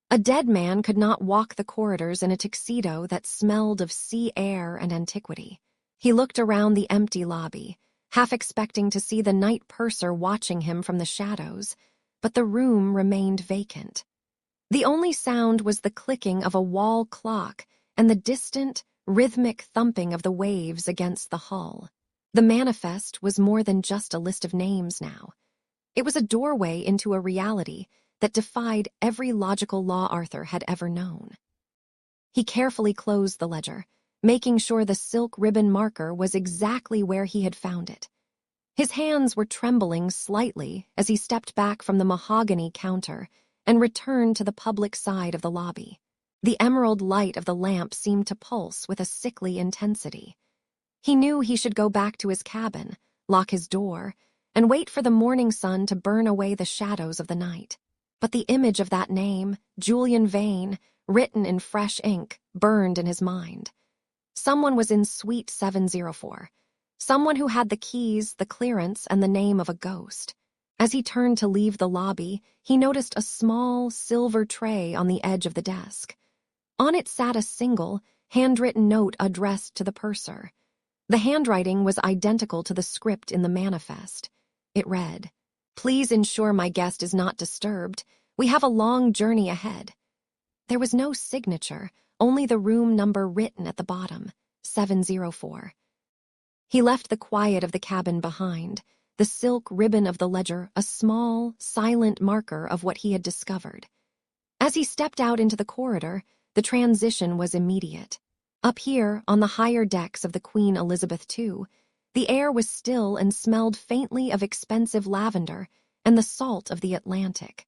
[SPEAKER 1] A dead man could not walk the corridors in a tuxedo that smelled of sea air and antiquity. He looked around the empty lobby, half expecting to see the night purser watching him from the shadows, but the room remained vacant. The only sound was the clicking of a wall clock and the distant, rhythmic thumping of the waves against the hull. The manifest was more than just a list of names now. It was a doorway into a reality that defied every logical law Arthur had ever known. He carefully closed the ledger, making sure the silk ribbon marker was exactly where he had found it. His hands were trembling slightly as he stepped back from the mahogany counter and returned to the public side of the lobby. The emerald light of the lamp seemed to pulse with a sickly intensity. He knew he should go back to his cabin, lock his door, and wait for the morning sun to burn away the shadows of the night. But the image of that name, Julian Vane, written in fresh ink, burned in his mind. Someone was in Suite 704. Someone who had the keys, the clearance, and the name of a ghost. As he turned to leave the lobby, he noticed a small, silver tray on the edge of the desk. On it sat a single, handwritten note addressed to the purser. The handwriting was identical to the script in the manifest. It read, "Please ensure my guest is not disturbed. We have a long journey ahead." There was no signature, only the room number written at the bottom, 704. He left the quiet of the cabin behind, the silk ribbon of the ledger a small, silent marker of what he had discovered. As he stepped out into the corridor, the transition was immediate. Up here, on the higher decks of the Queen Elizabeth II, the air was still and smelled faintly of expensive lavender and the salt of the Atlantic.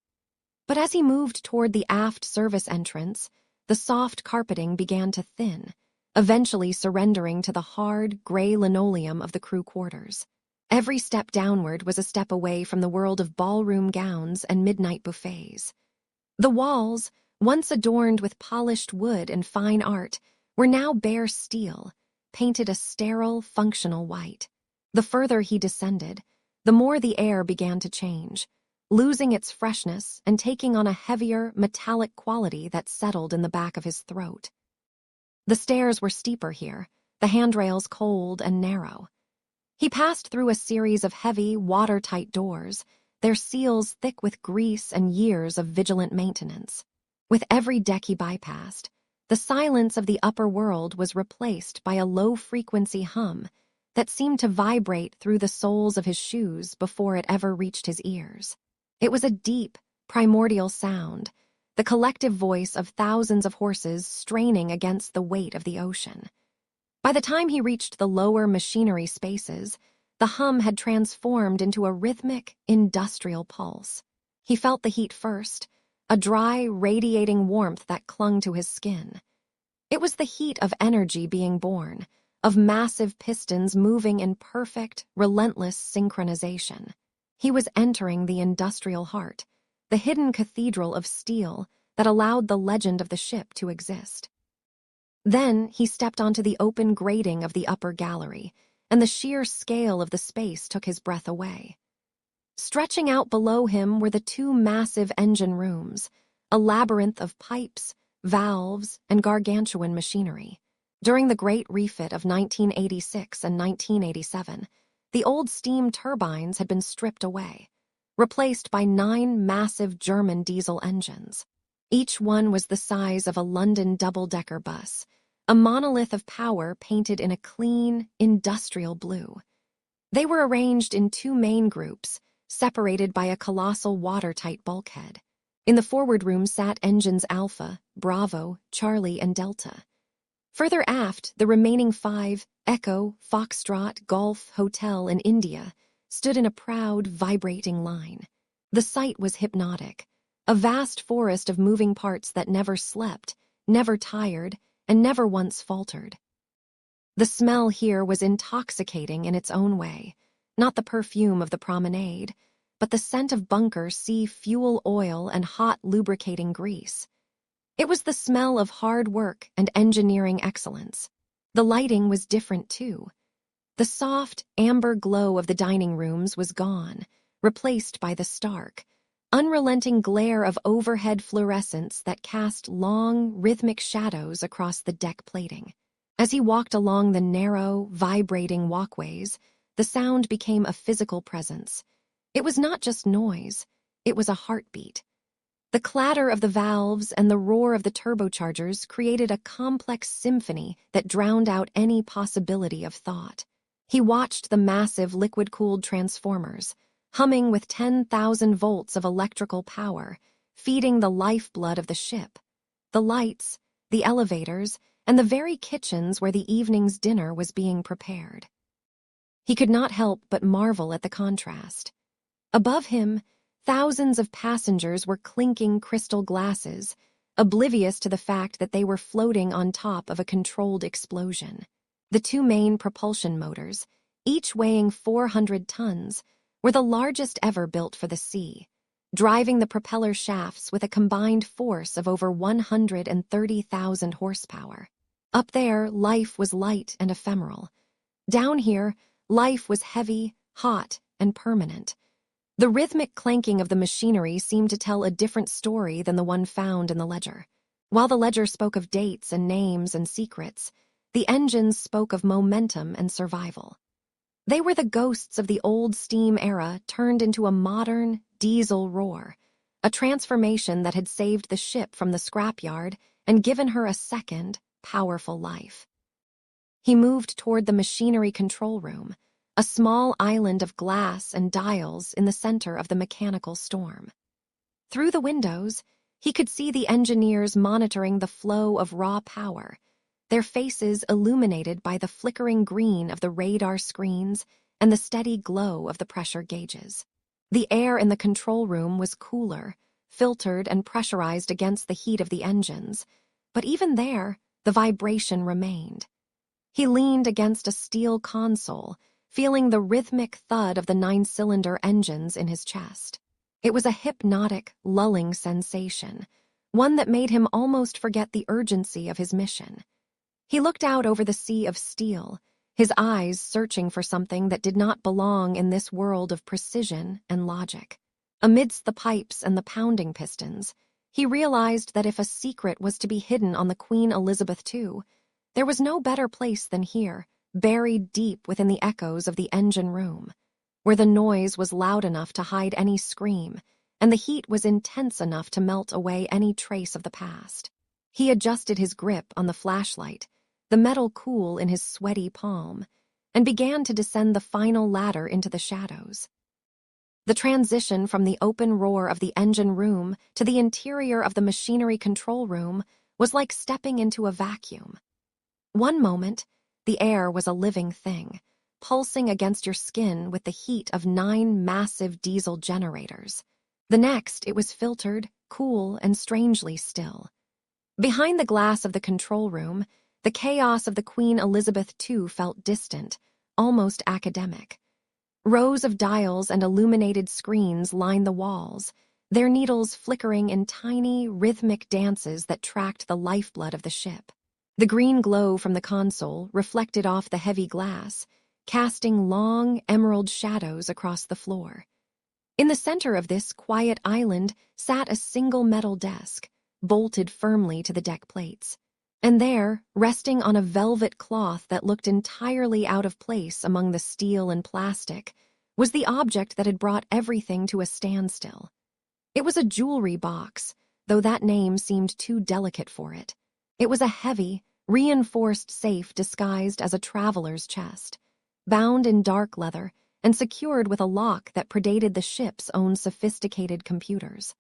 [SPEAKER 1] But as he moved toward the aft service entrance, the soft carpeting began to thin, eventually surrendering to the hard, gray linoleum of the crew quarters. Every step downward was a step away from the world of ballroom gowns and midnight buffets. The walls, once adorned with polished wood and fine art, were now bare steel, painted a sterile, functional white. The further he descended, the more the air began to change, losing its freshness and taking on a heavier, metallic quality that settled in the back of his throat. The stairs were steeper here, the handrails cold and narrow. He passed through a series of heavy, watertight doors, their seals thick with grease and years of vigilant maintenance. With every deck he bypassed, the silence of the upper world was replaced by a low-frequency hum that seemed to vibrate through the soles of his shoes before it ever reached his ears. It was a deep, primordial sound, the collective voice of thousands of horses straining against the weight of the ocean. By the time he reached the lower machinery spaces, The hum had transformed into a rhythmic, industrial pulse. He felt the heat first, a dry, radiating warmth that clung to his skin. It was the heat of energy being born, of massive pistons moving in perfect, relentless synchronization. He was entering the industrial heart, the hidden cathedral of steel that allowed the legend of the ship to exist. Then he stepped onto the open grating of the upper gallery, and the sheer scale of the space took his breath away. Stretching out below him were the two massive engine rooms, a labyrinth of pipes, valves, and gargantuan machinery. During the Great Refit of 1986 and 1987, the old steam turbines had been stripped away, replaced by 9 massive German diesel engines. Each one was the size of a London double-decker bus, a monolith of power painted in a clean, industrial blue. They were arranged in 2 main groups, separated by a colossal watertight bulkhead. In the forward room sat engines Alpha, Bravo, Charlie, and Delta. Further aft, the remaining 5, Echo, Foxtrot, Golf, Hotel, and India, stood in a proud, vibrating line. The sight was hypnotic, a vast forest of moving parts that never slept, never tired, and never once faltered. The smell here was intoxicating in its own way, not the perfume of the promenade, but the scent of bunker sea fuel oil and hot lubricating grease. It was the smell of hard work and engineering excellence. The lighting was different too. The soft, amber glow of the dining rooms was gone, replaced by the stark, unrelenting glare of overhead fluorescents that cast long, rhythmic shadows across the deck plating. As he walked along the narrow, vibrating walkways, the sound became a physical presence. It was not just noise, it was a heartbeat. The clatter of the valves and the roar of the turbochargers created a complex symphony that drowned out any possibility of thought. He watched the massive liquid-cooled transformers, humming with 10,000 volts of electrical power, feeding the lifeblood of the ship. The lights, the elevators, and the very kitchens where the evening's dinner was being prepared. He could not help but marvel at the contrast. Above him, thousands of passengers were clinking crystal glasses, oblivious to the fact that they were floating on top of a controlled explosion. The 2 main propulsion motors, each weighing 400 tons, were the largest ever built for the sea, driving the propeller shafts with a combined force of over 130,000 horsepower. Up there, life was light and ephemeral. Down here, life was heavy, hot, and permanent. The rhythmic clanking of the machinery seemed to tell a different story than the one found in the ledger. While the ledger spoke of dates and names and secrets, the engines spoke of momentum and survival. They were the ghosts of the old steam era turned into a modern, diesel roar, a transformation that had saved the ship from the scrapyard and given her a second, powerful life. He moved toward the machinery control room, a small island of glass and dials in the center of the mechanical storm. Through the windows, he could see the engineers monitoring the flow of raw power, their faces illuminated by the flickering green of the radar screens and the steady glow of the pressure gauges. The air in the control room was cooler, filtered and pressurized against the heat of the engines, but even there, the vibration remained. He leaned against a steel console, feeling the rhythmic thud of the 9-cylinder engines in his chest. It was a hypnotic, lulling sensation, one that made him almost forget the urgency of his mission. He looked out over the sea of steel, his eyes searching for something that did not belong in this world of precision and logic. Amidst the pipes and the pounding pistons, he realized that if a secret was to be hidden on the Queen Elizabeth II, there was no better place than here, buried deep within the echoes of the engine room, where the noise was loud enough to hide any scream, and the heat was intense enough to melt away any trace of the past. He adjusted his grip on the flashlight, the metal cool in his sweaty palm, and began to descend the final ladder into the shadows. The transition from the open roar of the engine room to the interior of the machinery control room was like stepping into a vacuum. One moment, the air was a living thing, pulsing against your skin with the heat of 9 massive diesel generators. The next, it was filtered, cool, and strangely still. Behind the glass of the control room, the chaos of the Queen Elizabeth II felt distant, almost academic. Rows of dials and illuminated screens lined the walls, their needles flickering in tiny, rhythmic dances that tracked the lifeblood of the ship. The green glow from the console reflected off the heavy glass, casting long, emerald shadows across the floor. In the center of this quiet island sat a single metal desk, bolted firmly to the deck plates. And there, resting on a velvet cloth that looked entirely out of place among the steel and plastic, was the object that had brought everything to a standstill. It was a jewelry box, though that name seemed too delicate for it. It was a heavy, reinforced safe disguised as a traveler's chest, bound in dark leather and secured with a lock that predated the ship's own sophisticated computers.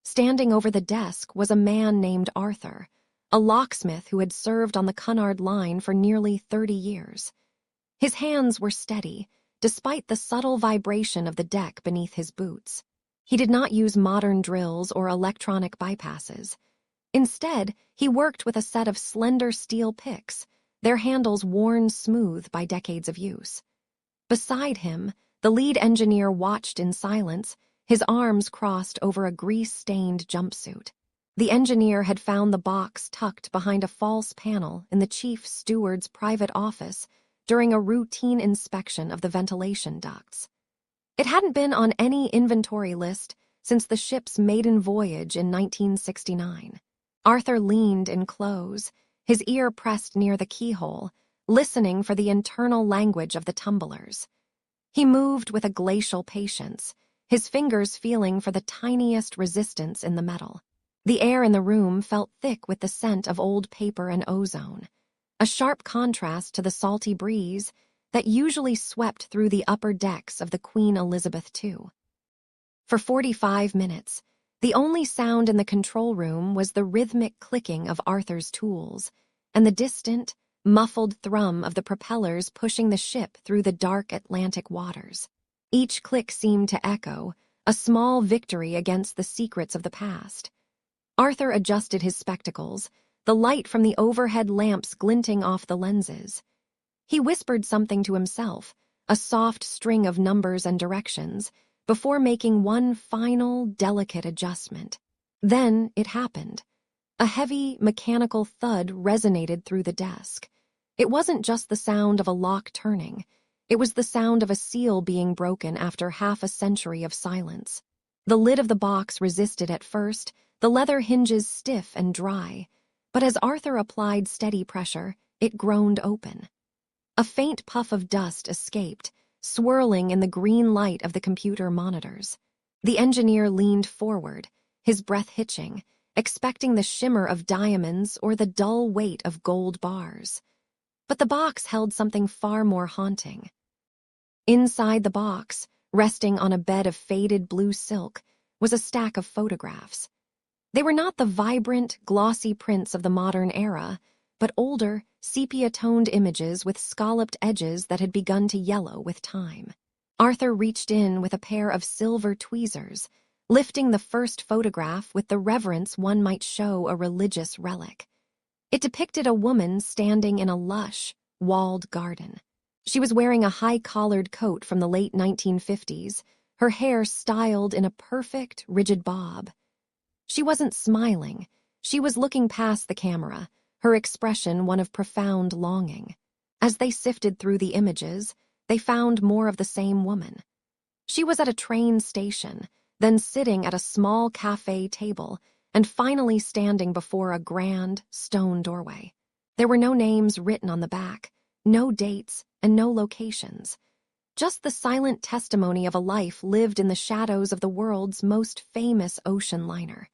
[SPEAKER 1] Standing over the desk was a man named Arthur, a locksmith who had served on the Cunard line for nearly 30 years. His hands were steady, despite the subtle vibration of the deck beneath his boots. He did not use modern drills or electronic bypasses. Instead, he worked with a set of slender steel picks, their handles worn smooth by decades of use. Beside him, the lead engineer watched in silence, his arms crossed over a grease-stained jumpsuit. The engineer had found the box tucked behind a false panel in the chief steward's private office during a routine inspection of the ventilation ducts. It hadn't been on any inventory list since the ship's maiden voyage in 1969. Arthur leaned in close, his ear pressed near the keyhole, listening for the internal language of the tumblers. He moved with a glacial patience, his fingers feeling for the tiniest resistance in the metal. The air in the room felt thick with the scent of old paper and ozone, a sharp contrast to the salty breeze that usually swept through the upper decks of the Queen Elizabeth II. For 45 minutes, the only sound in the control room was the rhythmic clicking of Arthur's tools and the distant, muffled thrum of the propellers pushing the ship through the dark Atlantic waters. Each click seemed to echo, a small victory against the secrets of the past. Arthur adjusted his spectacles, the light from the overhead lamps glinting off the lenses. He whispered something to himself, a soft string of numbers and directions, before making one final, delicate adjustment. Then it happened. A heavy, mechanical thud resonated through the desk. It wasn't just the sound of a lock turning. It was the sound of a seal being broken after half a century of silence. The lid of the box resisted at first, the leather hinges stiff and dry, but as Arthur applied steady pressure, it groaned open. A faint puff of dust escaped, swirling in the green light of the computer monitors. The engineer leaned forward, his breath hitching, expecting the shimmer of diamonds or the dull weight of gold bars. But the box held something far more haunting. Inside the box, resting on a bed of faded blue silk, was a stack of photographs. They were not the vibrant, glossy prints of the modern era, but older, sepia-toned images with scalloped edges that had begun to yellow with time. Arthur reached in with a pair of silver tweezers, lifting the first photograph with the reverence one might show a religious relic. It depicted a woman standing in a lush, walled garden. She was wearing a high-collared coat from the late 1950s, her hair styled in a perfect, rigid bob. She wasn't smiling. She was looking past the camera, her expression one of profound longing. As they sifted through the images, they found more of the same woman. She was at a train station, then sitting at a small cafe table, and finally standing before a grand, stone doorway. There were no names written on the back, no dates, and no locations. Just the silent testimony of a life lived in the shadows of the world's most famous ocean liner.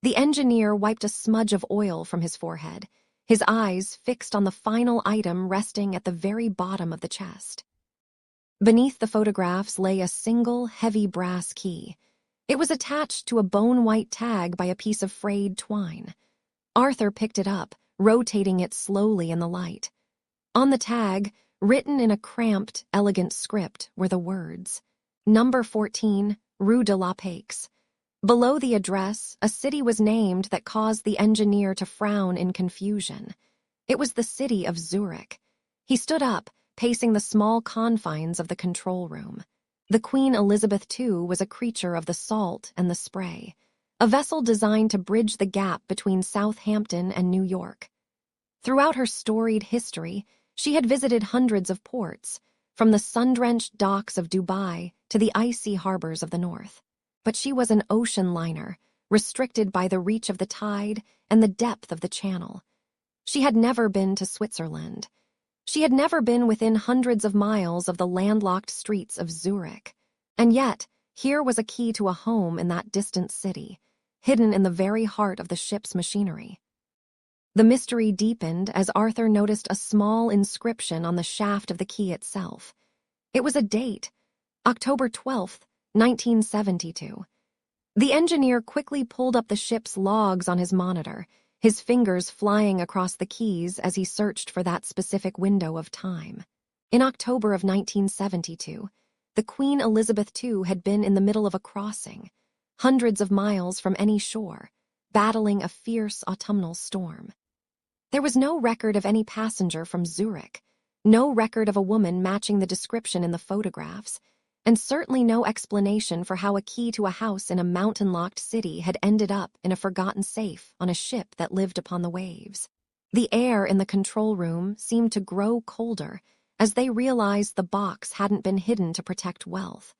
[SPEAKER 1] The engineer wiped a smudge of oil from his forehead, his eyes fixed on the final item resting at the very bottom of the chest. Beneath the photographs lay a single, heavy brass key. It was attached to a bone-white tag by a piece of frayed twine. Arthur picked it up, rotating it slowly in the light. On the tag, Written in a cramped, elegant script were the words, Number 14, Rue de la Paix. Below the address, a city was named that caused the engineer to frown in confusion. It was the city of Zurich. He stood up, pacing the small confines of the control room. The Queen Elizabeth II was a creature of the salt and the spray, a vessel designed to bridge the gap between Southampton and New York. Throughout her storied history, she had visited hundreds of ports, from the sun-drenched docks of Dubai to the icy harbors of the north. But she was an ocean liner, restricted by the reach of the tide and the depth of the channel. She had never been to Switzerland. She had never been within hundreds of miles of the landlocked streets of Zurich. And yet, here was a key to a home in that distant city, hidden in the very heart of the ship's machinery. The mystery deepened as Arthur noticed a small inscription on the shaft of the key itself. It was a date, October 12th, 1972. The engineer quickly pulled up the ship's logs on his monitor, his fingers flying across the keys as he searched for that specific window of time. In October of 1972, the Queen Elizabeth II had been in the middle of a crossing, hundreds of miles from any shore, battling a fierce autumnal storm. There was no record of any passenger from Zurich, no record of a woman matching the description in the photographs, and certainly no explanation for how a key to a house in a mountain-locked city had ended up in a forgotten safe on a ship that lived upon the waves. The air in the control room seemed to grow colder as they realized the box hadn't been hidden to protect wealth.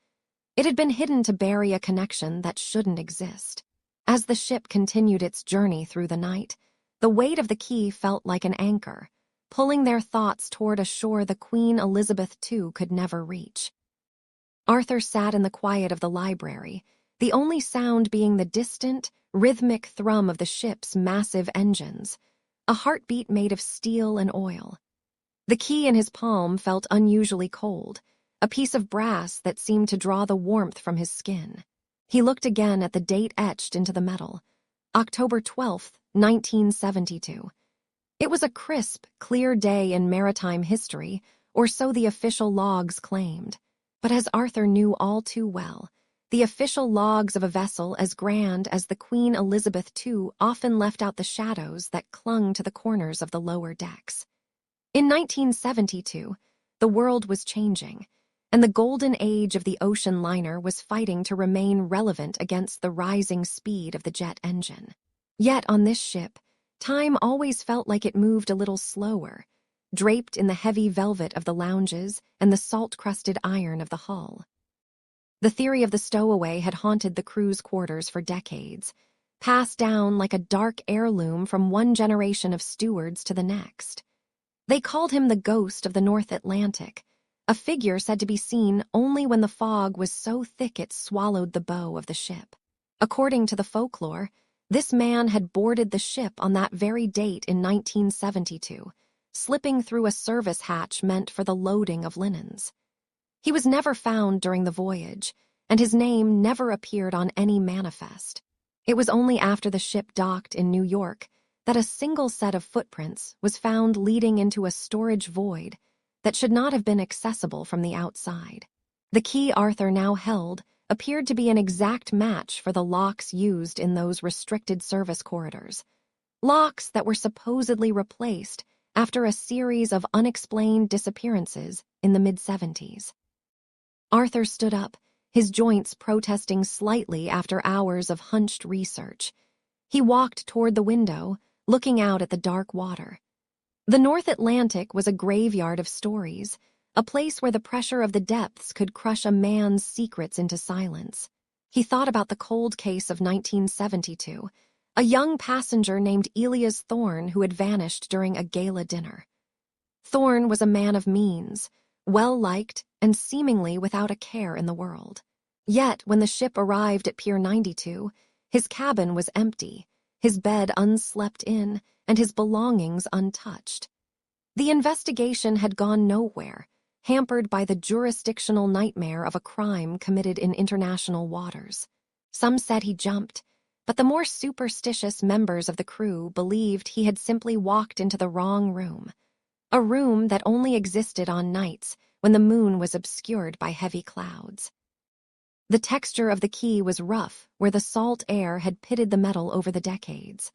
[SPEAKER 1] It had been hidden to bury a connection that shouldn't exist. As the ship continued its journey through the night, the weight of the key felt like an anchor, pulling their thoughts toward a shore the Queen Elizabeth II could never reach. Arthur sat in the quiet of the library, the only sound being the distant, rhythmic thrum of the ship's massive engines, a heartbeat made of steel and oil. The key in his palm felt unusually cold, a piece of brass that seemed to draw the warmth from his skin. He looked again at the date etched into the metal, October 12th, 1972. It was a crisp, clear day in maritime history, or so the official logs claimed. But as Arthur knew all too well, the official logs of a vessel as grand as the Queen Elizabeth II often left out the shadows that clung to the corners of the lower decks. In 1972, the world was changing, and the golden age of the ocean liner was fighting to remain relevant against the rising speed of the jet engine. Yet on this ship, time always felt like it moved a little slower, draped in the heavy velvet of the lounges and the salt-crusted iron of the hull. The theory of the stowaway had haunted the crew's quarters for decades, passed down like a dark heirloom from one generation of stewards to the next. They called him the ghost of the North Atlantic, a figure said to be seen only when the fog was so thick it swallowed the bow of the ship. According to the folklore, this man had boarded the ship on that very date in 1972, slipping through a service hatch meant for the loading of linens. He was never found during the voyage, and his name never appeared on any manifest. It was only after the ship docked in New York that a single set of footprints was found leading into a storage void that should not have been accessible from the outside. The key Arthur now held appeared to be an exact match for the locks used in those restricted service corridors, locks that were supposedly replaced after a series of unexplained disappearances in the mid-70s. Arthur stood up, his joints protesting slightly after hours of hunched research. He walked toward the window, looking out at the dark water. The North Atlantic was a graveyard of stories, a place where the pressure of the depths could crush a man's secrets into silence. He thought about the cold case of 1972, a young passenger named Elias Thorne who had vanished during a gala dinner. Thorne was a man of means, well-liked and seemingly without a care in the world. Yet, when the ship arrived at Pier 92, his cabin was empty, his bed unslept in, and his belongings untouched. The investigation had gone nowhere, hampered by the jurisdictional nightmare of a crime committed in international waters. Some said he jumped, but the more superstitious members of the crew believed he had simply walked into the wrong room. a room that only existed on nights when the moon was obscured by heavy clouds. The texture of the key was rough, where the salt air had pitted the metal over the decades.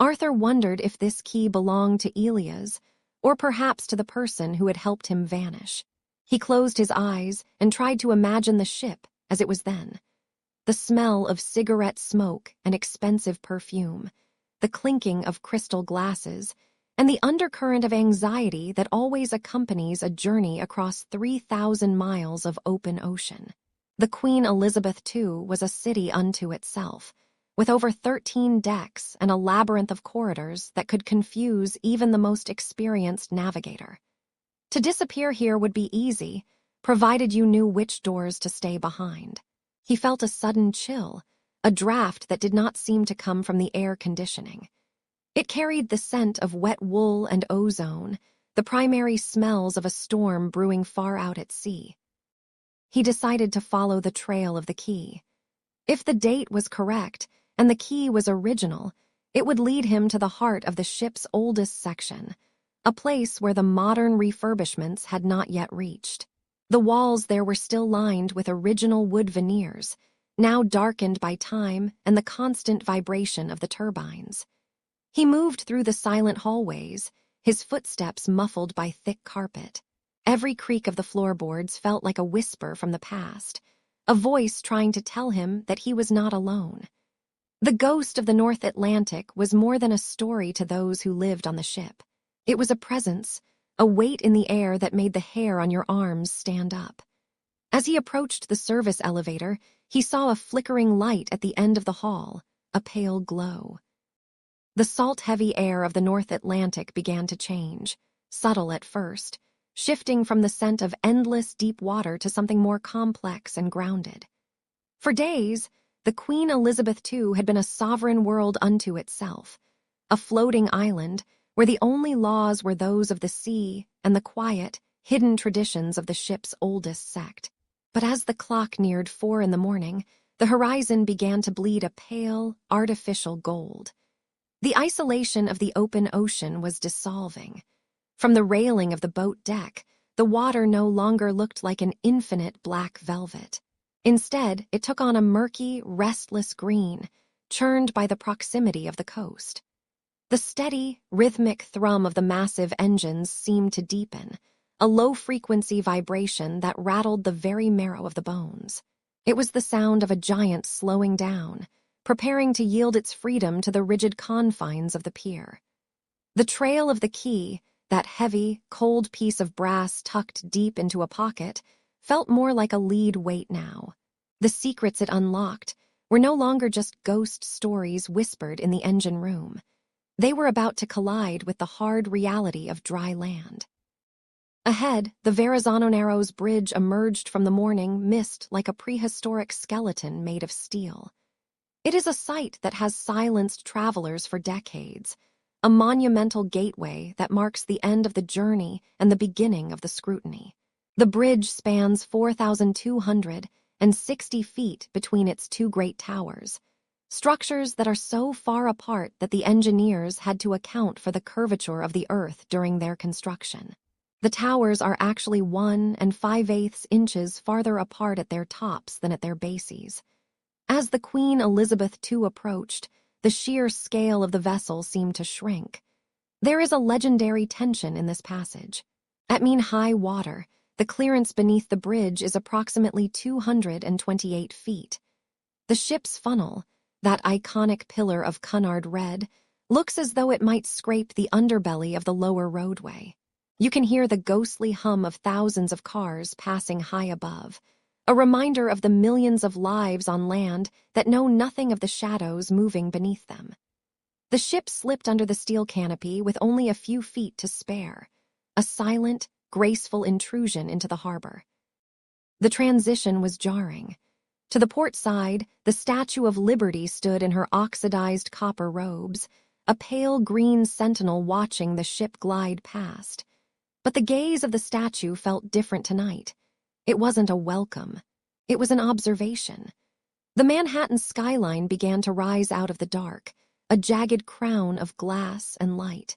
[SPEAKER 1] Arthur wondered if this key belonged to Elia's, or perhaps to the person who had helped him vanish. He closed his eyes and tried to imagine the ship as it was then. The smell of cigarette smoke and expensive perfume, the clinking of crystal glasses, and the undercurrent of anxiety that always accompanies a journey across 3,000 miles of open ocean. The Queen Elizabeth II was a city unto itself, with over 13 decks and a labyrinth of corridors that could confuse even the most experienced navigator. To disappear here would be easy, provided you knew which doors to stay behind. He felt a sudden chill, a draft that did not seem to come from the air conditioning. It carried the scent of wet wool and ozone, the primary smells of a storm brewing far out at sea. He decided to follow the trail of the key. If the date was correct and the key was original, it would lead him to the heart of the ship's oldest section, a place where the modern refurbishments had not yet reached. The walls there were still lined with original wood veneers, now darkened by time and the constant vibration of the turbines. He moved through the silent hallways, his footsteps muffled by thick carpet. Every creak of the floorboards felt like a whisper from the past, a voice trying to tell him that he was not alone. The ghost of the North Atlantic was more than a story to those who lived on the ship. It was a presence, a weight in the air that made the hair on your arms stand up. As he approached the service elevator, he saw a flickering light at the end of the hall, a pale glow. The salt-heavy air of the North Atlantic began to change, subtle at first, shifting from the scent of endless deep water to something more complex and grounded. For days, the Queen Elizabeth II had been a sovereign world unto itself, a floating island where the only laws were those of the sea and the quiet, hidden traditions of the ship's oldest sect. But as the clock neared 4 a.m, the horizon began to bleed a pale, artificial gold. The isolation of the open ocean was dissolving. From the railing of the boat deck, the water no longer looked like an infinite black velvet. Instead, it took on a murky, restless green, churned by the proximity of the coast. The steady, rhythmic thrum of the massive engines seemed to deepen, a low-frequency vibration that rattled the very marrow of the bones. It was the sound of a giant slowing down, preparing to yield its freedom to the rigid confines of the pier. The trail of the key, that heavy, cold piece of brass tucked deep into a pocket, felt more like a lead weight now. The secrets it unlocked were no longer just ghost stories whispered in the engine room. They were about to collide with the hard reality of dry land. Ahead, the Verrazano Narrows Bridge emerged from the morning mist like a prehistoric skeleton made of steel. It is a sight that has silenced travelers for decades, a monumental gateway that marks the end of the journey and the beginning of the scrutiny. The bridge spans 4,260 feet between its two great towers, structures that are so far apart that the engineers had to account for the curvature of the earth during their construction. The towers are actually 1 5/8 inches farther apart at their tops than at their bases. As the Queen Elizabeth II approached, the sheer scale of the vessel seemed to shrink. There is a legendary tension in this passage. At mean high water, the clearance beneath the bridge is approximately 228 feet. The ship's funnel, that iconic pillar of Cunard red, looks as though it might scrape the underbelly of the lower roadway. You can hear the ghostly hum of thousands of cars passing high above, a reminder of the millions of lives on land that know nothing of the shadows moving beneath them. The ship slipped under the steel canopy with only a few feet to spare, a silent, graceful intrusion into the harbor. The transition was jarring. To the port side, the Statue of Liberty stood in her oxidized copper robes, a pale green sentinel watching the ship glide past. But the gaze of the statue felt different tonight. It wasn't a welcome. It was an observation. The Manhattan skyline began to rise out of the dark, a jagged crown of glass and light.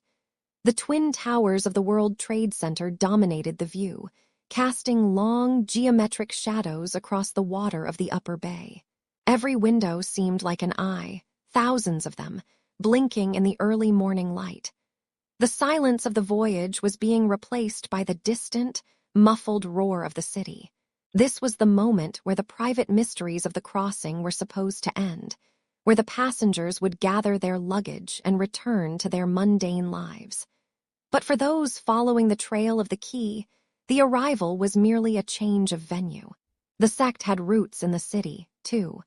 [SPEAKER 1] The twin towers of the World Trade Center dominated the view, casting long, geometric shadows across the water of the upper bay. Every window seemed like an eye, thousands of them, blinking in the early morning light. The silence of the voyage was being replaced by the distant, muffled roar of the city. This was the moment where the private mysteries of the crossing were supposed to end, where the passengers would gather their luggage and return to their mundane lives. But for those following the trail of the key, the arrival was merely a change of venue. The sect had roots in the city, too,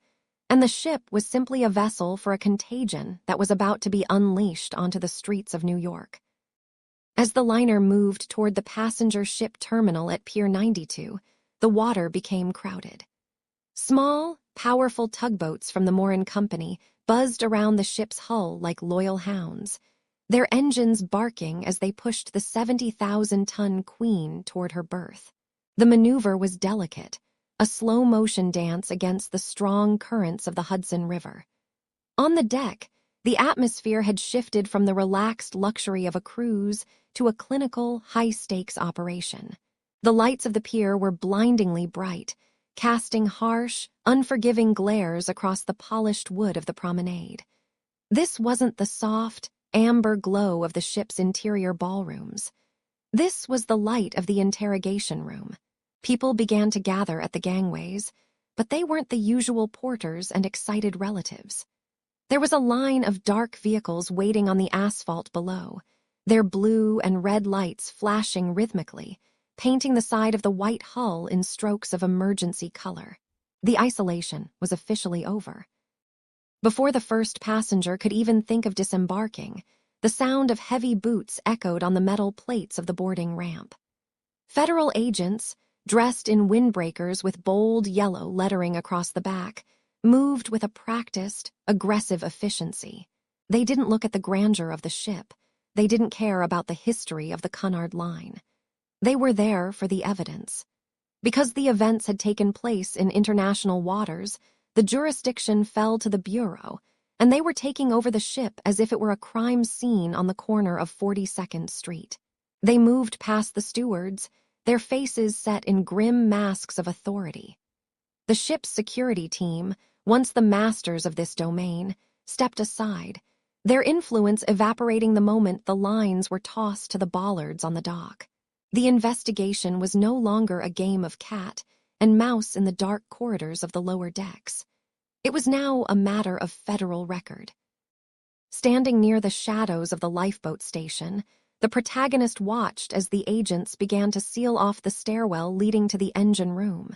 [SPEAKER 1] and the ship was simply a vessel for a contagion that was about to be unleashed onto the streets of New York. As the liner moved toward the passenger ship terminal at Pier 92, the water became crowded. Small, powerful tugboats from the Morin Company buzzed around the ship's hull like loyal hounds, their engines barking as they pushed the 70,000-ton Queen toward her berth. The maneuver was delicate, a slow-motion dance against the strong currents of the Hudson River. On the deck, the atmosphere had shifted from the relaxed luxury of a cruise to a clinical, high-stakes operation. The lights of the pier were blindingly bright, casting harsh, unforgiving glares across the polished wood of the promenade. This wasn't the soft, amber glow of the ship's interior ballrooms. This was the light of the interrogation room. People began to gather at the gangways, but they weren't the usual porters and excited relatives. There was a line of dark vehicles waiting on the asphalt below, their blue and red lights flashing rhythmically, painting the side of the white hull in strokes of emergency color. The isolation was officially over. Before the first passenger could even think of disembarking, the sound of heavy boots echoed on the metal plates of the boarding ramp. Federal agents, dressed in windbreakers with bold yellow lettering across the back, moved with a practiced, aggressive efficiency. They didn't look at the grandeur of the ship. They didn't care about the history of the Cunard Line. They were there for the evidence. Because the events had taken place in international waters, the jurisdiction fell to the Bureau, and they were taking over the ship as if it were a crime scene on the corner of 42nd Street. They moved past the stewards, their faces set in grim masks of authority. The ship's security team, once the masters of this domain, stepped aside, their influence evaporating the moment the lines were tossed to the bollards on the dock. The investigation was no longer a game of cat and mouse in the dark corridors of the lower decks. It was now a matter of federal record. Standing near the shadows of the lifeboat station, the protagonist watched as the agents began to seal off the stairwell leading to the engine room.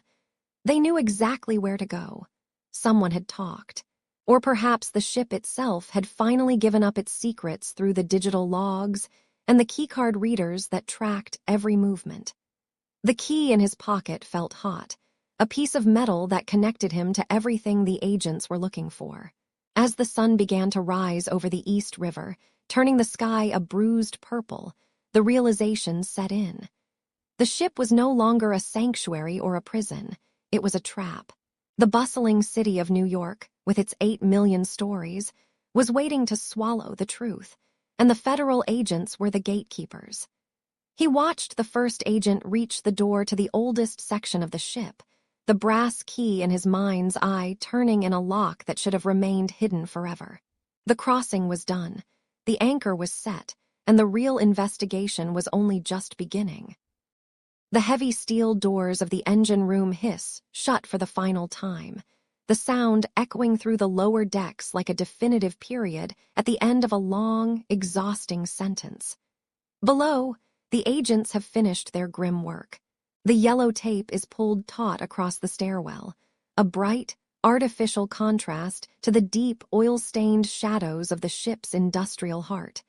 [SPEAKER 1] They knew exactly where to go. Someone had talked. Or perhaps the ship itself had finally given up its secrets through the digital logs and the keycard readers that tracked every movement. The key in his pocket felt hot, a piece of metal that connected him to everything the agents were looking for. As the sun began to rise over the East River, turning the sky a bruised purple, the realization set in. The ship was no longer a sanctuary or a prison. It was a trap. The bustling city of New York, with its 8 million stories, was waiting to swallow the truth, and the federal agents were the gatekeepers. He watched the first agent reach the door to the oldest section of the ship, the brass key in his mind's eye turning in a lock that should have remained hidden forever. The crossing was done, the anchor was set, and the real investigation was only just beginning. The heavy steel doors of the engine room hiss shut for the final time, the sound echoing through the lower decks like a definitive period at the end of a long, exhausting sentence. Below, the agents have finished their grim work. The yellow tape is pulled taut across the stairwell, a bright, artificial contrast to the deep, oil-stained shadows of the ship's industrial heart.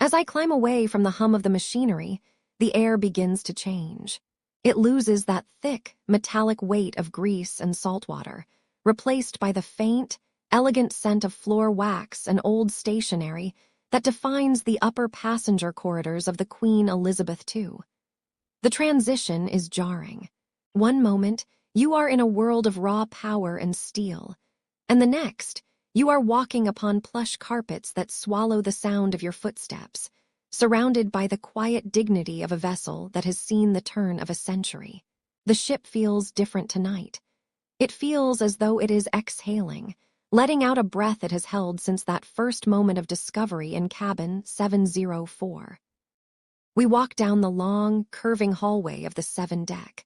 [SPEAKER 1] As I climb away from the hum of the machinery, the air begins to change. It loses that thick, metallic weight of grease and salt water, replaced by the faint, elegant scent of floor wax and old stationery that defines the upper passenger corridors of the Queen Elizabeth II. The transition is jarring. One moment, you are in a world of raw power and steel, and the next, you are walking upon plush carpets that swallow the sound of your footsteps, surrounded by the quiet dignity of a vessel that has seen the turn of a century. The ship feels different tonight. It feels as though it is exhaling, letting out a breath it has held since that first moment of discovery in cabin 704. We walk down the long, curving hallway of the 7 deck.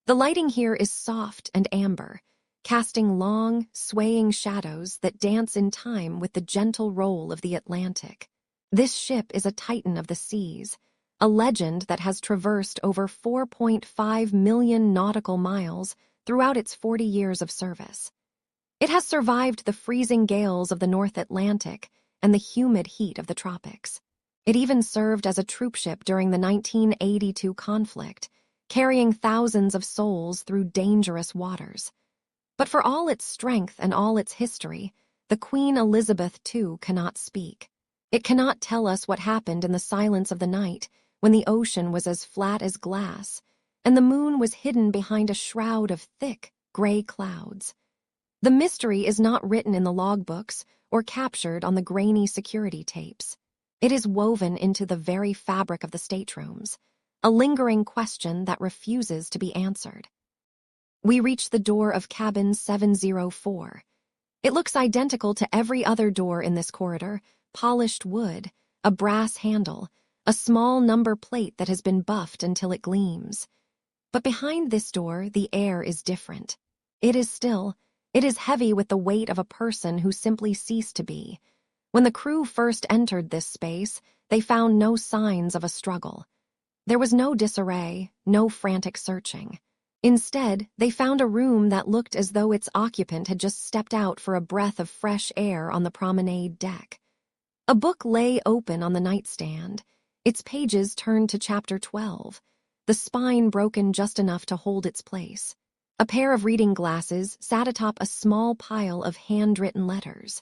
[SPEAKER 1] The lighting here is soft and amber, casting long, swaying shadows that dance in time with the gentle roll of the Atlantic. This ship is a titan of the seas, a legend that has traversed over 4.5 million nautical miles throughout its 40 years of service. It has survived the freezing gales of the North Atlantic and the humid heat of the tropics. It even served as a troopship during the 1982 conflict, carrying thousands of souls through dangerous waters. But for all its strength and all its history, the Queen Elizabeth II cannot speak. It cannot tell us what happened in the silence of the night when the ocean was as flat as glass and the moon was hidden behind a shroud of thick, gray clouds. The mystery is not written in the logbooks or captured on the grainy security tapes. It is woven into the very fabric of the staterooms, a lingering question that refuses to be answered. We reach the door of cabin 704. It looks identical to every other door in this corridor: polished wood, a brass handle, a small number plate that has been buffed until it gleams. But behind this door, the air is different. It is still. It is heavy with the weight of a person who simply ceased to be. When the crew first entered this space, they found no signs of a struggle. There was no disarray, no frantic searching. Instead, they found a room that looked as though its occupant had just stepped out for a breath of fresh air on the promenade deck. A book lay open on the nightstand, its pages turned to chapter 12, the spine broken just enough to hold its place. A pair of reading glasses sat atop a small pile of handwritten letters.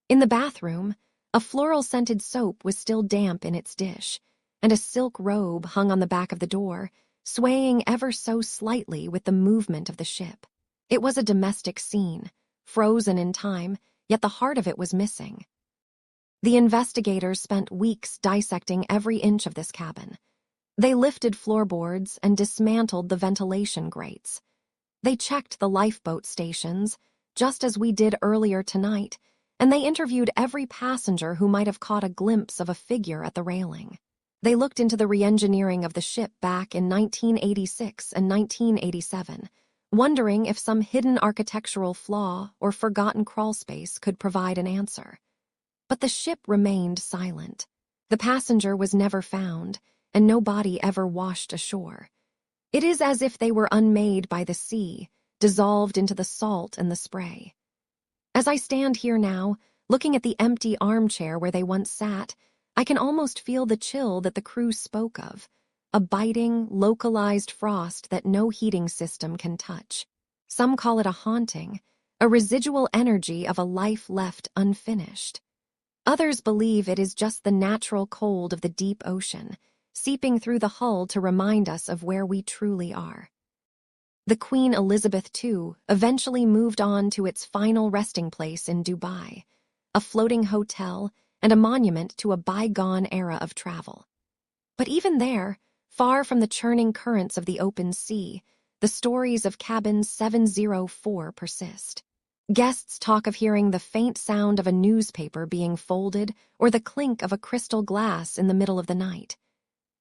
[SPEAKER 1] In the bathroom, a floral-scented soap was still damp in its dish, and a silk robe hung on the back of the door, swaying ever so slightly with the movement of the ship. It was a domestic scene, frozen in time, yet the heart of it was missing. The investigators spent weeks dissecting every inch of this cabin. They lifted floorboards and dismantled the ventilation grates. They checked the lifeboat stations, just as we did earlier tonight, and they interviewed every passenger who might have caught a glimpse of a figure at the railing. They looked into the re-engineering of the ship back in 1986 and 1987, wondering if some hidden architectural flaw or forgotten crawlspace could provide an answer. But the ship remained silent. The passenger was never found, and no body ever washed ashore. It is as if they were unmade by the sea, dissolved into the salt and the spray. As I stand here now, looking at the empty armchair where they once sat, I can almost feel the chill that the crew spoke of, a biting, localized frost that no heating system can touch. Some call it a haunting, a residual energy of a life left unfinished. Others believe it is just the natural cold of the deep ocean, seeping through the hull to remind us of where we truly are. The Queen Elizabeth II eventually moved on to its final resting place in Dubai, a floating hotel and a monument to a bygone era of travel. But even there, far from the churning currents of the open sea, the stories of cabin 704 persist. Guests talk of hearing the faint sound of a newspaper being folded or the clink of a crystal glass in the middle of the night.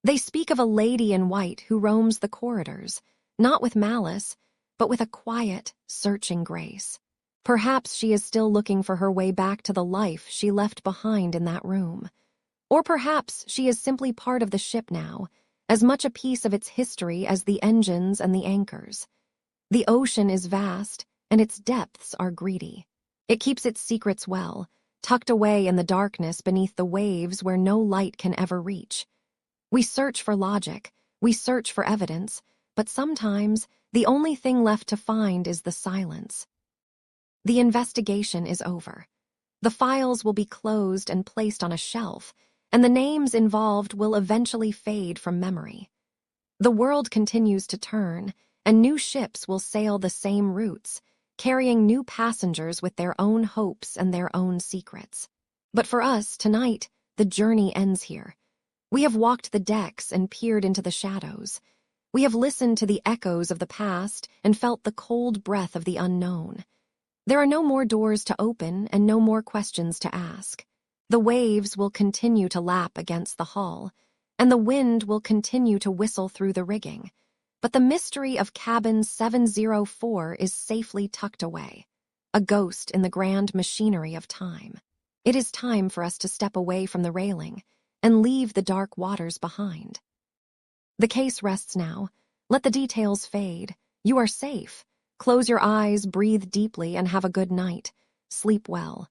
[SPEAKER 1] They speak of a lady in white who roams the corridors, not with malice, but with a quiet, searching grace. Perhaps she is still looking for her way back to the life she left behind in that room. Or perhaps she is simply part of the ship now, as much a piece of its history as the engines and the anchors. The ocean is vast, and its depths are greedy. It keeps its secrets well, tucked away in the darkness beneath the waves where no light can ever reach. We search for logic, we search for evidence, but sometimes the only thing left to find is the silence. The investigation is over. The files will be closed and placed on a shelf, and the names involved will eventually fade from memory. The world continues to turn, and new ships will sail the same routes, carrying new passengers with their own hopes and their own secrets. But for us, tonight, the journey ends here. We have walked the decks and peered into the shadows. We have listened to the echoes of the past and felt the cold breath of the unknown. There are no more doors to open and no more questions to ask. The waves will continue to lap against the hull, and the wind will continue to whistle through the rigging. But the mystery of cabin 704 is safely tucked away, a ghost in the grand machinery of time. It is time for us to step away from the railing and leave the dark waters behind. The case rests now. Let the details fade. You are safe. Close your eyes, breathe deeply, and have a good night. Sleep well.